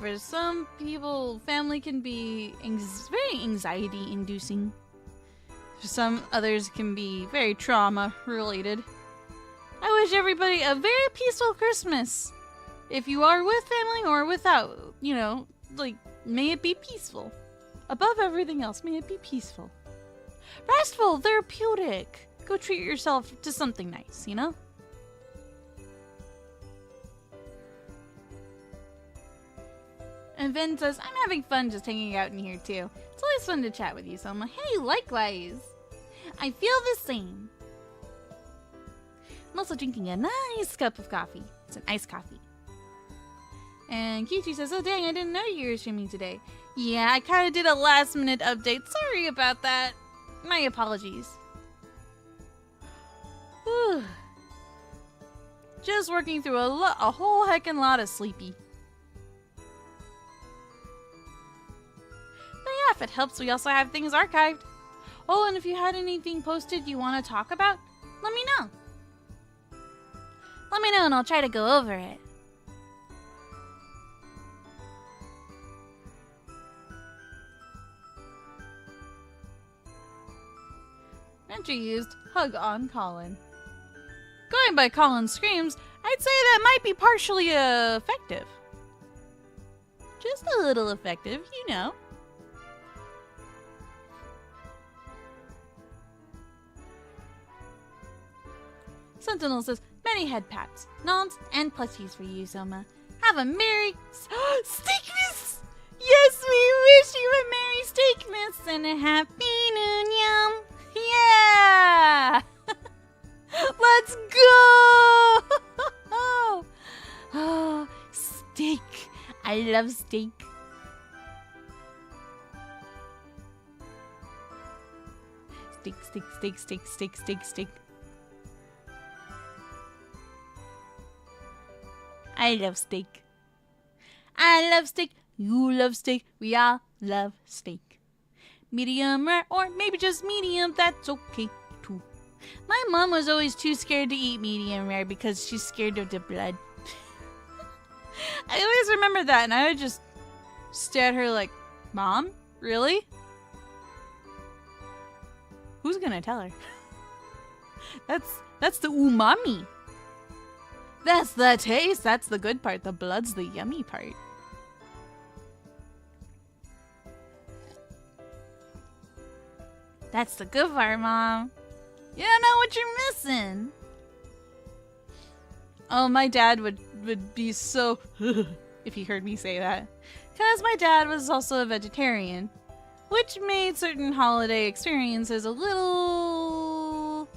For some people, family can be very anxiety-inducing. For some others, can be very trauma-related. I wish everybody a very peaceful Christmas. If you are with family or without, you know, like, may it be peaceful. Above everything else, may it be peaceful. Restful, therapeutic. Go treat yourself to something nice, you know? And Vin says, I'm having fun just hanging out in here too. It's always fun to chat with you, Sohma. Hey, likewise. I feel the same. I'm also drinking a nice cup of coffee. It's an iced coffee. And Kichi says, oh dang, I didn't know you were streaming today. Yeah, I kind of did a last minute update. Sorry about that. My apologies. Whew. Just working through a whole heckin' lot of sleepy. But yeah, if it helps, we also have things archived. Oh, and if you had anything posted you want to talk about, let me know. Let me know and I'll try to go over it. Entry used hug on Colin. Going by Colin's screams, I'd say that might be partially effective. Just a little effective, you know. Sentinel says, many head pats, nods, and plushies for you, Sohma. Have a merry Steakmas! Yes, we wish you a merry Steakmas and a happy noon yum. Yeah! Let's go! Oh, steak. I love steak. Steak. I love steak. I love steak. You love steak. We all love steak. Medium rare or maybe just medium, that's okay too. My mom was always too scared to eat medium rare because she's scared of the blood. I always remember that, and I would just stare at her like, Mom? Really? Who's gonna tell her? That's the umami. That's the taste. That's the good part. The blood's the yummy part. That's the good part, Mom. You don't know what you're missing. Oh, my dad would be so if he heard me say that. Because my dad was also a vegetarian, which made certain holiday experiences a little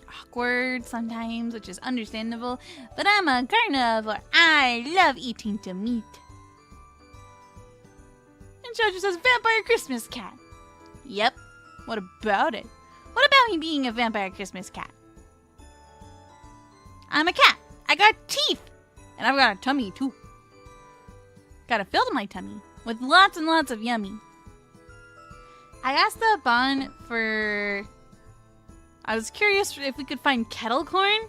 awkward sometimes, which is understandable. But I'm a carnivore. I love eating the meat. And Jojo says, Vampire Christmas Cat. Yep. What about it? What about me being a vampire Christmas cat? I'm a cat. I got teeth. And I've got a tummy too. Gotta fill my tummy with lots and lots of yummy. I asked the Bon for... I was curious if we could find kettle corn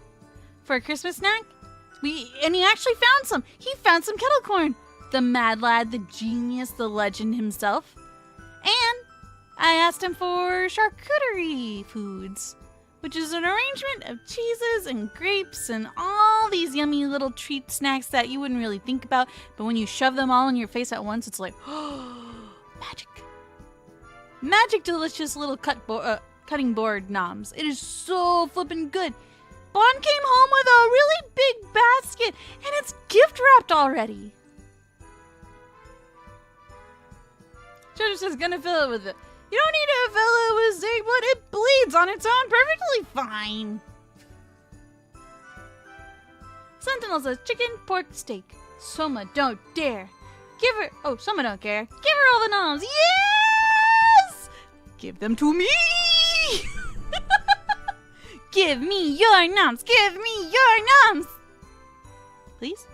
for a Christmas snack. And he actually found some. He found some kettle corn. The mad lad, the genius, the legend himself. And I asked him for charcuterie foods, which is an arrangement of cheeses and grapes and all these yummy little treat snacks that you wouldn't really think about, but when you shove them all in your face at once, it's like, oh, magic. Magic delicious little cutting board noms. It is so flippin' good. Bon came home with a really big basket, and it's gift wrapped already. Jojo says, gonna fill it with it. You don't need to fill it with steak blood. It bleeds on its own perfectly fine. Sentinel says, chicken, pork, steak. Sohma, don't dare. Give her... Oh, Sohma don't care. Give her all the noms. Yes! Give them to me! Give me your noms. Give me your noms. Please?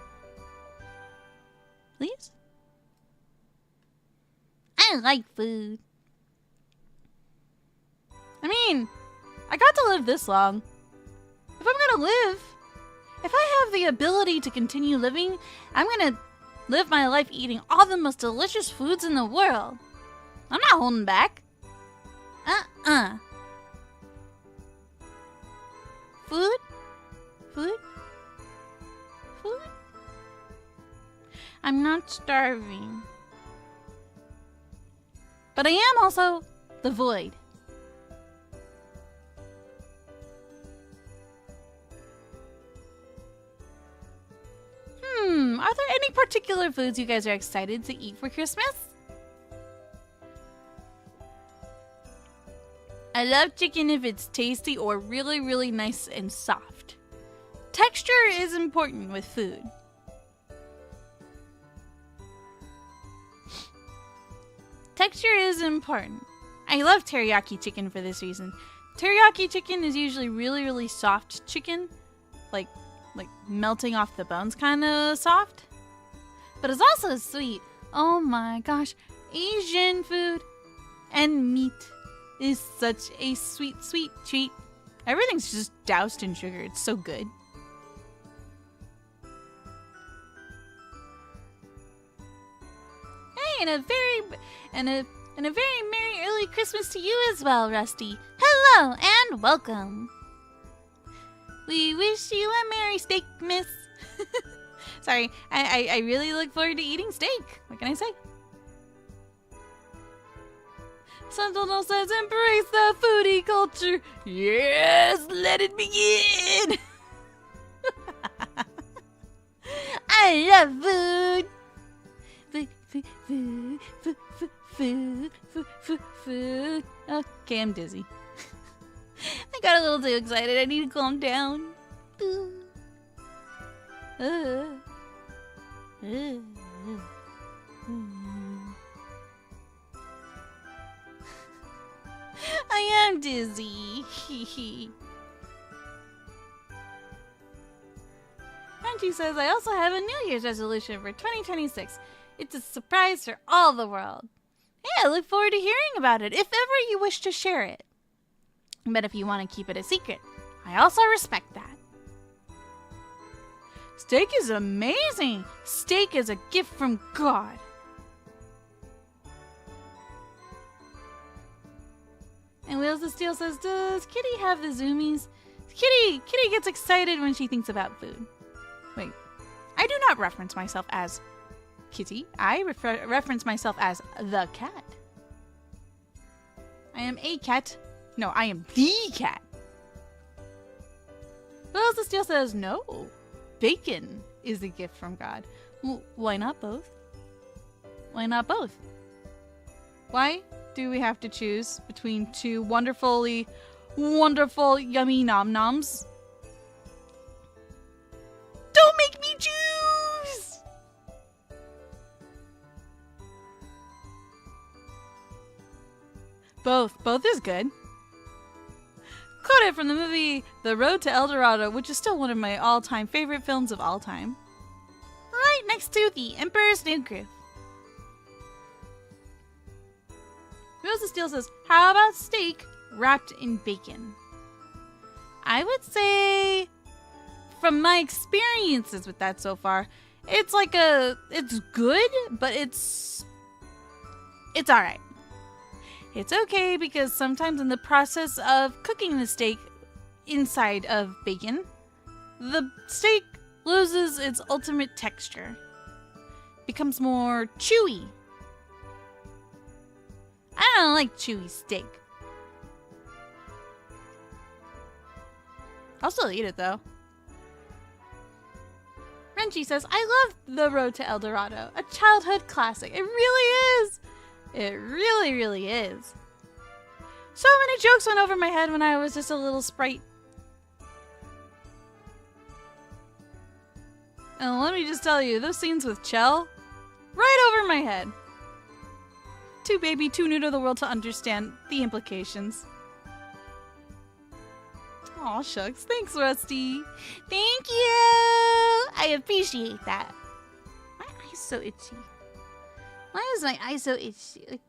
Please? I like food. I mean, I got to live this long. If I'm gonna live, if I have the ability to continue living, I'm gonna live my life eating all the most delicious foods in the world. I'm not holding back. Food? Food? Food? I'm not starving. But I am also the void. Are there any particular foods you guys are excited to eat for Christmas? I love chicken if it's tasty or really, really nice and soft. Texture is important with food. Texture is important. I love teriyaki chicken for this reason. Teriyaki chicken is usually really, really soft chicken. Like melting off the bones kind of soft. But it's also sweet. Oh my gosh. Asian food and meat is such a sweet, sweet treat. Everything's just doused in sugar. It's so good. Hey, and a very merry early Christmas to you as well, Rusty. Hello and welcome. We wish you a merry steak, miss. Sorry, I really look forward to eating steak. What can I say? Sentinel says, embrace the foodie culture. Yes, let it begin. I love food. Food. Okay, I'm dizzy. I got a little too excited. I need to calm down. I am dizzy. Frenchie says, I also have a New Year's resolution for 2026. It's a surprise for all the world. Yeah, I look forward to hearing about it, if ever you wish to share it. But if you want to keep it a secret, I also respect that. Steak is amazing! Steak is a gift from God. And Wheels of Steel says, does Kitty have the zoomies? Kitty gets excited when she thinks about food. Wait, I do not reference myself as Kitty. I reference myself as the cat. I am a cat. No, I am the cat. Wheels of Steel says, no. Bacon is a gift from God. Why not both? Why not both? Why do we have to choose between two wonderful, yummy nom-noms? Don't make me choose! Both is good. Quoted from the movie The Road to El Dorado, which is still one of my all-time favorite films of all time. Right next to The Emperor's New Groove. Wheels of Steel says, how about steak wrapped in bacon? I would say, from my experiences with that so far, it's good, but it's alright. It's okay because sometimes in the process of cooking the steak inside of bacon, the steak loses its ultimate texture. Becomes more chewy. I don't like chewy steak. I'll still eat it though. Renchi says, I love The Road to El Dorado, a childhood classic. It really is. It really, really is. So many jokes went over my head when I was just a little sprite. And let me just tell you, those scenes with Chell, right over my head. Too baby, too new to the world to understand the implications. Aw, shucks. Thanks, Rusty. Thank you! I appreciate that. My eye's so itchy. Why is my eye so itchy?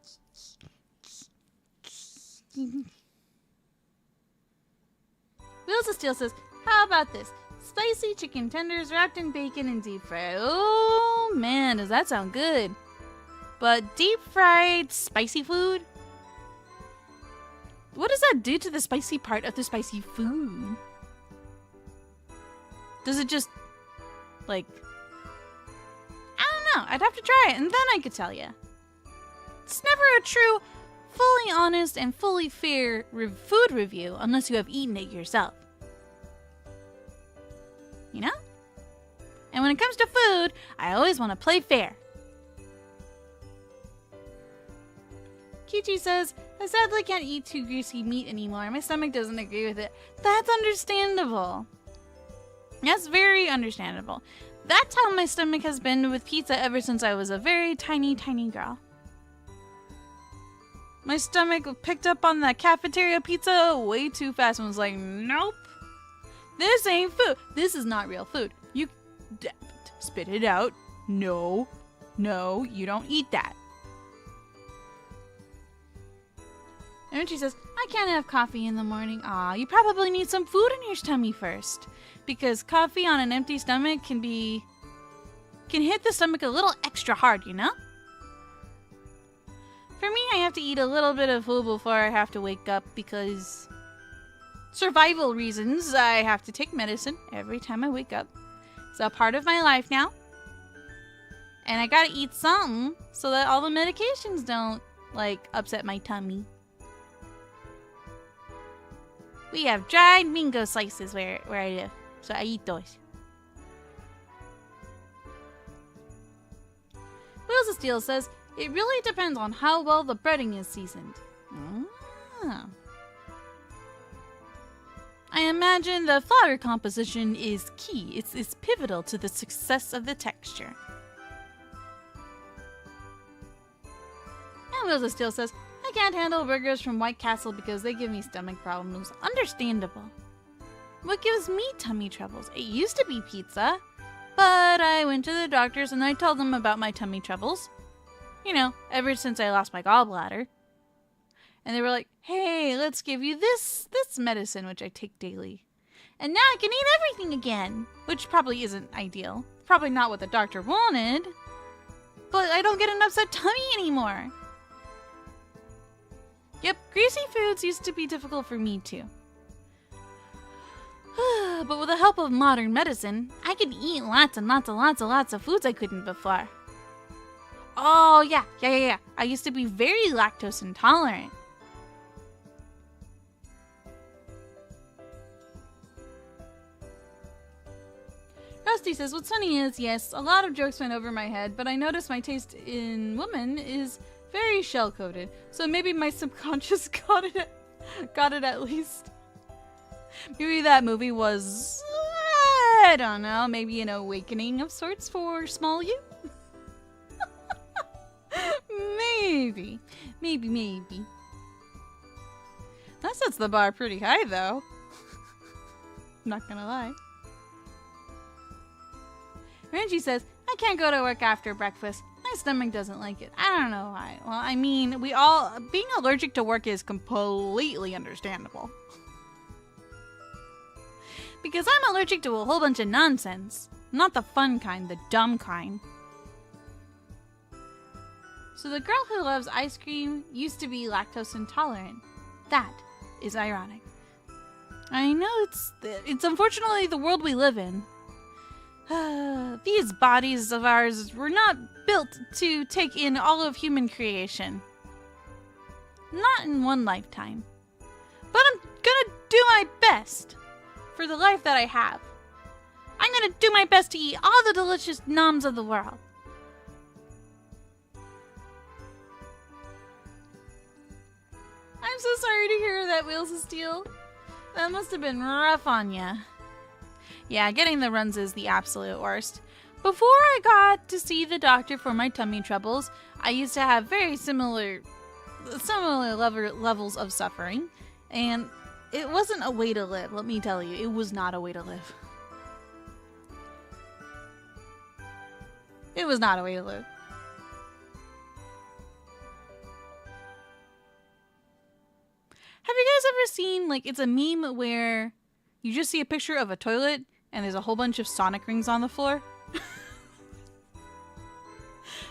Wheels of Steel says, how about this? Spicy chicken tenders wrapped in bacon and deep fried. Oh man, does that sound good? But deep fried spicy food? What does that do to the spicy part of the spicy food? Does it just, like... I don't know. I'd have to try it, and then I could tell you. It's never a true, fully honest, and fully fair food review unless you have eaten it yourself. You know? And when it comes to food, I always want to play fair. Kichi says, I sadly can't eat too greasy meat anymore. My stomach doesn't agree with it. That's understandable. That's very understandable. That's how my stomach has been with pizza ever since I was a very tiny, tiny girl. My stomach picked up on that cafeteria pizza way too fast and was like, nope. This ain't food. This is not real food. You spit it out. No, you don't eat that. And she says, I can't have coffee in the morning. Aw, you probably need some food in your tummy first. Because coffee on an empty stomach can hit the stomach a little extra hard, you know? For me, I have to eat a little bit of food before I have to wake up because survival reasons, I have to take medicine every time I wake up. It's a part of my life now. And I gotta eat something so that all the medications don't, like, upset my tummy. We have dried mango slices where I live, so I eat those. Wheels of Steel says, it really depends on how well the breading is seasoned. I imagine the flour composition is key. It's pivotal to the success of the texture. And Wheels of Steel says, I can't handle burgers from White Castle because they give me stomach problems. Understandable. What gives me tummy troubles? It used to be pizza. But I went to the doctors and I told them about my tummy troubles. You know, ever since I lost my gallbladder. And they were like, hey, let's give you this medicine, which I take daily. And now I can eat everything again, which probably isn't ideal. Probably not what the doctor wanted. But I don't get an upset tummy anymore. Yep, greasy foods used to be difficult for me too. But with the help of modern medicine, I can eat lots of foods I couldn't before. Oh, yeah. I used to be very lactose intolerant. Rusty says, what's funny is, yes, a lot of jokes went over my head, but I noticed my taste in women is very shell-coded. So maybe my subconscious got it at least. Maybe that movie was, I don't know, maybe an awakening of sorts for small you? Maybe. That sets the bar pretty high, though. Not gonna lie. Renji says, I can't go to work after breakfast. My stomach doesn't like it. I don't know why. Well, I mean, being allergic to work is completely understandable. Because I'm allergic to a whole bunch of nonsense. Not the fun kind, the dumb kind. So the girl who loves ice cream used to be lactose intolerant. That is ironic. I know it's unfortunately the world we live in. These bodies of ours were not built to take in all of human creation. Not in one lifetime. But I'm gonna do my best for the life that I have. I'm gonna do my best to eat all the delicious noms of the world. I'm so sorry to hear that, Wheels of Steel. That must have been rough on ya. Yeah, getting the runs is the absolute worst. Before I got to see the doctor for my tummy troubles, I used to have very similar levels of suffering. And it wasn't a way to live, let me tell you. It was not a way to live. It was not a way to live. Have you guys ever seen, like, it's a meme where you just see a picture of a toilet and there's a whole bunch of Sonic rings on the floor?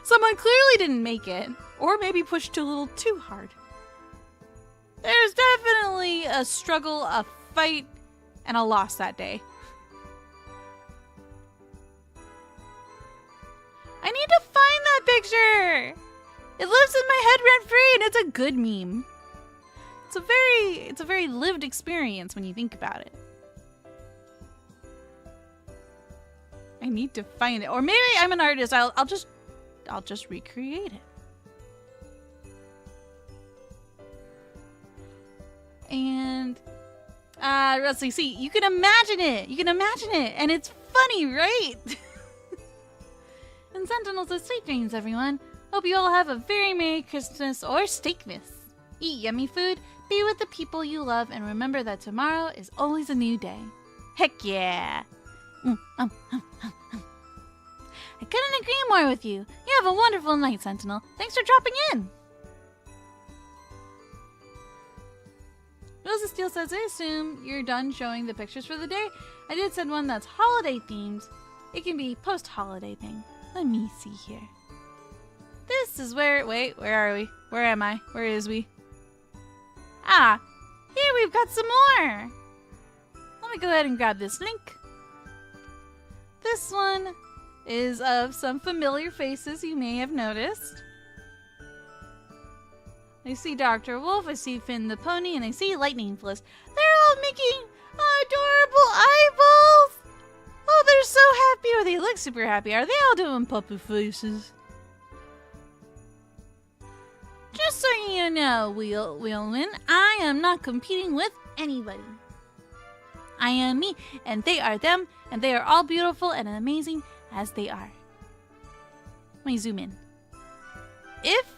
Someone clearly didn't make it, or maybe pushed a little too hard. There's definitely a struggle, a fight, and a loss that day. I need to find that picture! It lives in my head rent-free, and it's a good meme. It's a very lived experience when you think about it. I need to find it. Or maybe I'm an artist. I'll just recreate it. And let's see, you can imagine it. And it's funny, right? And Sentinel says, sweet dreams, everyone. Hope you all have a very Merry Christmas or Steakmas. Eat yummy food, be with the people you love, and remember that tomorrow is always a new day. Heck yeah! I couldn't agree more with you. You have a wonderful night, Sentinel. Thanks for dropping in. Rose of Steel says, I assume you're done showing the pictures for the day. I did send one that's holiday themed. It can be post-holiday thing. Let me see here. This is where... Wait, where are we? Where am I? Where is we? Ah, here we've got some more. Let me go ahead and grab this link. This one is of some familiar faces you may have noticed. I see Dr. Wolf, I see Finn the Pony, and I see Lightning Fliss. They're all making adorable eyeballs. Oh, they're so happy, or they look super happy. Are they all doing puppy faces? Just so you know, Wheelman, I am not competing with anybody. I am me, and they are them, and they are all beautiful and amazing as they are. Let me zoom in. If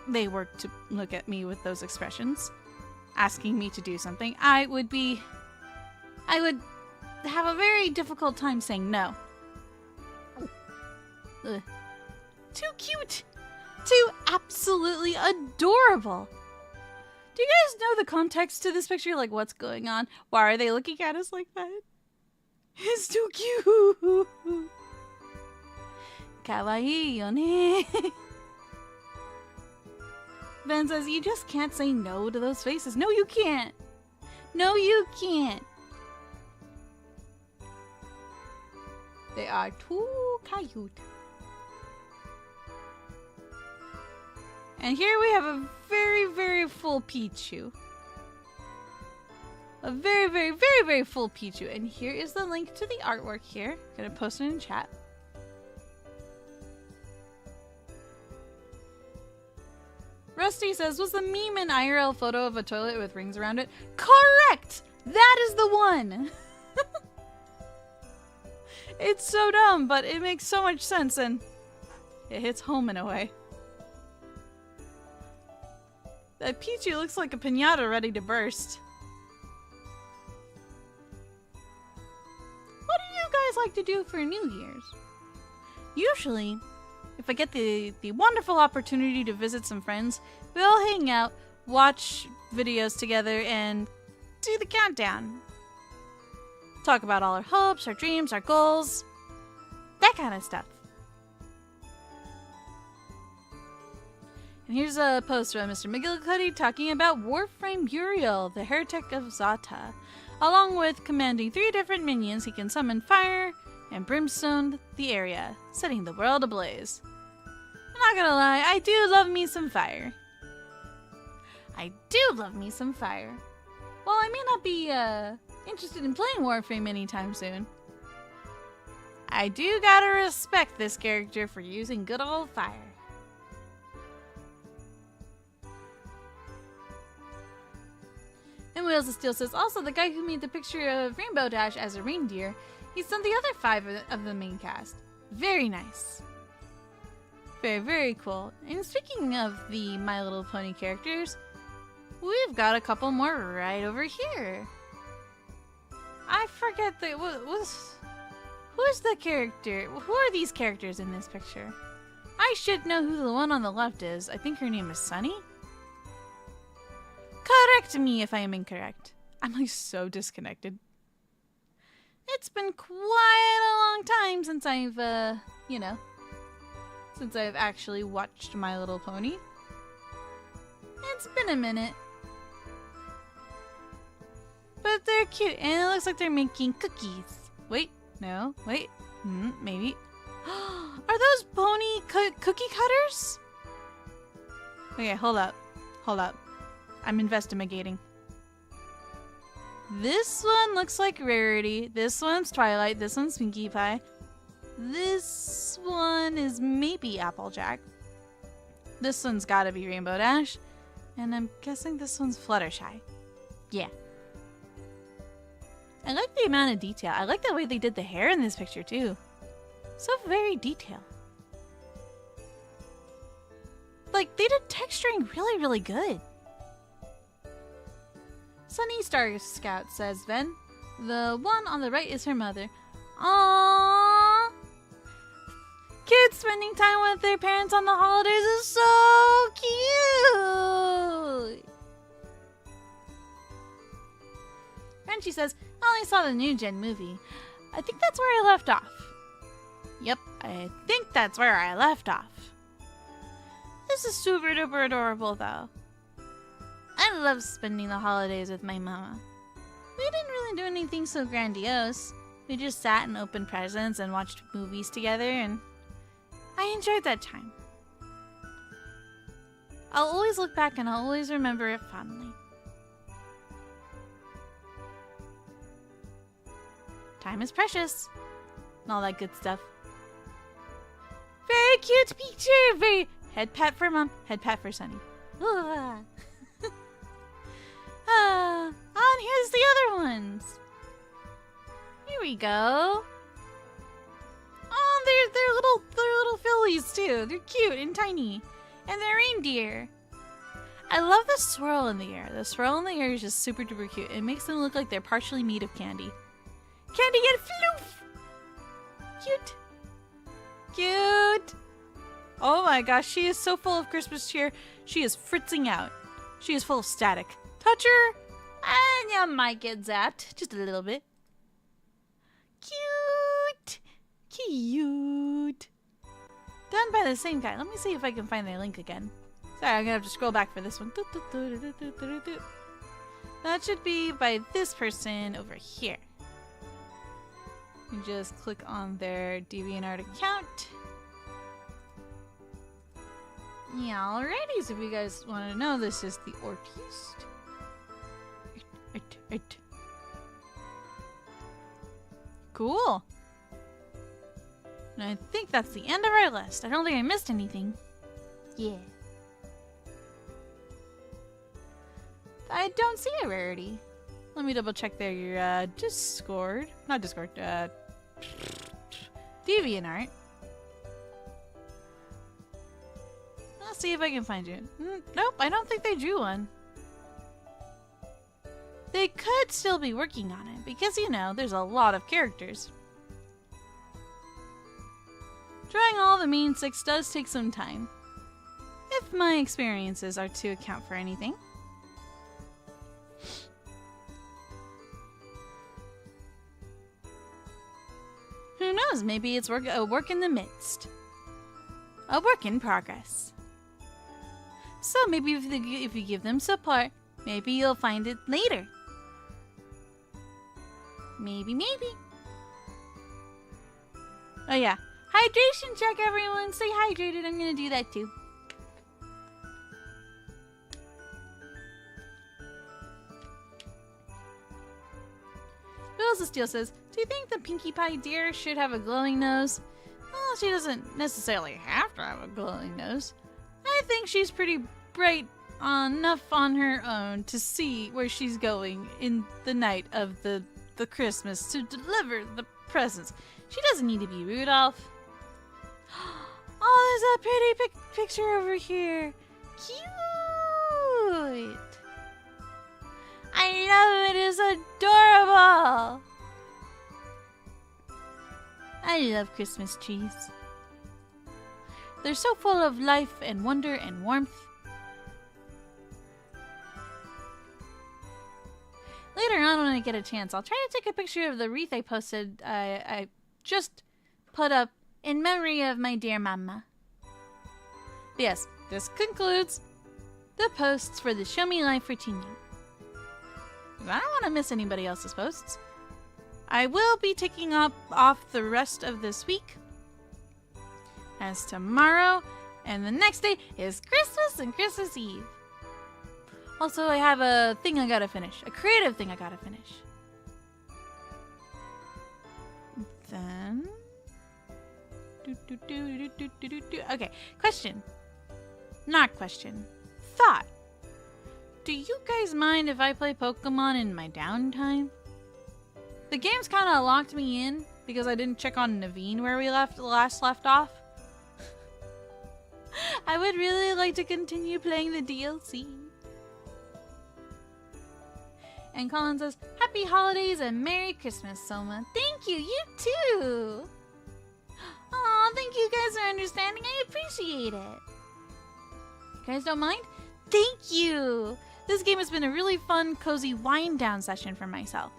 they were to look at me with those expressions, asking me to do something, I would have a very difficult time saying no. Ugh. Too cute! Too absolutely adorable! Do you guys know the context to this picture? Like, what's going on? Why are they looking at us like that? It's too cute! Kawaii yo ne. Ben says, you just can't say no to those faces. No, you can't! No, you can't! They are too cute. And here we have a very, very full Pichu. A very, very, very, very full Pichu. And here is the link to the artwork here. Gonna post it in chat. Rusty says, was the meme an IRL photo of a toilet with rings around it? Correct! That is the one! It's so dumb, but it makes so much sense and it hits home in a way. That Pichu looks like a piñata ready to burst. What do you guys like to do for New Year's? Usually, if I get the wonderful opportunity to visit some friends, we'll hang out, watch videos together, and do the countdown. Talk about all our hopes, our dreams, our goals, that kind of stuff. And here's a post from Mr. McGillicuddy talking about Warframe Uriel, the heretic of Zata. Along with commanding 3 different minions, he can summon fire and brimstone the area, setting the world ablaze. I'm not gonna lie, I do love me some fire. I do love me some fire. Well, I may not be interested in playing Warframe anytime soon, I do gotta respect this character for using good old fire. And Wheels of Steel says, also the guy who made the picture of Rainbow Dash as a reindeer, he's done the other 5 of the main cast. Very nice. Very, very cool. And speaking of the My Little Pony characters, we've got a couple more right over here. I forget the who's the character? Who are these characters in this picture? I should know who the one on the left is. I think her name is Sunny. Correct me if I am incorrect. I'm like so disconnected. It's been quite a long time since I've since I've actually watched My Little Pony. It's been a minute. But they're cute, and it looks like they're making cookies. Wait, no, wait, maybe. Are those pony cookie cutters? Okay, hold up. I'm investigating. This one looks like Rarity. This one's Twilight. This one's Pinkie Pie. This one is maybe Applejack. This one's gotta be Rainbow Dash. And I'm guessing this one's Fluttershy. Yeah. I like the amount of detail. I like the way they did the hair in this picture too. So very detailed. Like, they did texturing really, really good. Sunny Star Scout says, Ven, the one on the right is her mother. Aww! Kids spending time with their parents on the holidays is so cute! Frenchie says, I only saw the new Gen movie. I think that's where I left off. Yep, I think that's where I left off. This is super duper adorable though. I love spending the holidays with my mama. We didn't really do anything so grandiose. We just sat and opened presents and watched movies together, and I enjoyed that time. I'll always look back and I'll always remember it fondly. Time is precious. And all that good stuff. Very cute picture! Very head pat for Mom, head pat for Sunny. And here's the other ones. Here we go. Oh, they're little fillies too. They're cute and tiny, and they're reindeer. I love the swirl in the air. The swirl in the air is just super duper cute. It makes them look like they're partially made of candy. Candy and floof. Cute. Cute! Oh my gosh, she is so full of Christmas cheer. She is fritzing out. She is full of static. Touch her, and you might get zapped. Just a little bit. Cute! Cute! Done by the same guy. Let me see if I can find their link again. Sorry, I'm gonna have to scroll back for this one. That should be by this person over here. You just click on their DeviantArt account. Yeah, alrighty, so if you guys want to know, this is the artist. Cool. And I think that's the end of our list. I don't think I missed anything. Yeah. I don't see a rarity. Let me double check their Discord. Not Discord, DeviantArt. Let's see if I can find you. Nope, I don't think they drew one. They could still be working on it because, you know, there's a lot of characters. Drawing all the main 6 does take some time, if my experiences are to account for anything. Who knows, maybe it's a work in the midst. A work in progress. So maybe if you give them support, maybe you'll find it later. Maybe. Oh yeah, hydration check everyone, stay hydrated, I'm gonna do that too. Bills of Steel says, do you think the Pinkie Pie deer should have a glowing nose? Well, she doesn't necessarily have to have a glowing nose. I think she's pretty bright enough on her own to see where she's going in the night of the Christmas to deliver the presents. She doesn't need to be Rudolph. Oh, there's a pretty picture over here. Cute. I love it. It's adorable. I love Christmas trees. They're so full of life and wonder and warmth. Later on when I get a chance, I'll try to take a picture of the wreath I posted. I just put up in memory of my dear mama. But yes, this concludes the posts for the Show Me Life for Teen. I don't want to miss anybody else's posts. I will be taking off the rest of this week, as tomorrow and the next day is Christmas and Christmas Eve. Also, I have a thing I gotta finish. A creative thing I gotta finish. Then... Okay, question. Not question. Thought. Do you guys mind if I play Pokemon in my downtime? The game's kind of locked me in because I didn't check on Naveen where we left off. I would really like to continue playing the DLC. And Colin says, Happy Holidays and Merry Christmas, Sohma. Thank you, you too. Aw, thank you guys for understanding. I appreciate it. You guys don't mind? Thank you. This game has been a really fun, cozy wind down session for myself.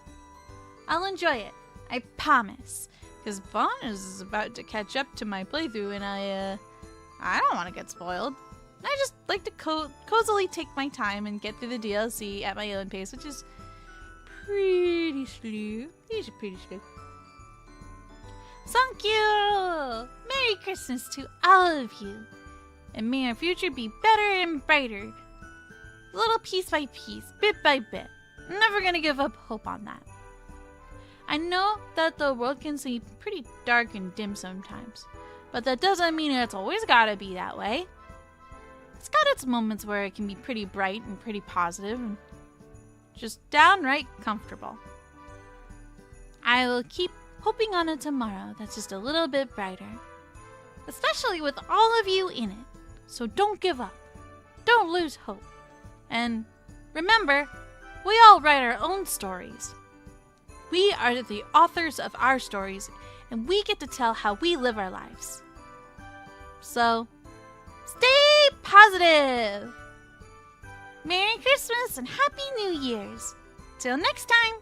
I'll enjoy it. I promise. Because Bonus is about to catch up to my playthrough and I don't want to get spoiled. I just like to cozily take my time and get through the DLC at my own pace, which is pretty slow. These are pretty slow. Thank you! Merry Christmas to all of you. And may our future be better and brighter. Little piece by piece, bit by bit. I'm never gonna give up hope on that. I know that the world can seem pretty dark and dim sometimes, but that doesn't mean it's always gotta be that way. It's got its moments where it can be pretty bright and pretty positive and just downright comfortable. I will keep hoping on a tomorrow that's just a little bit brighter, especially with all of you in it. So don't give up. Don't lose hope. And remember, we all write our own stories. We are the authors of our stories, and we get to tell how we live our lives. So, stay positive! Merry Christmas and Happy New Year's! Till next time!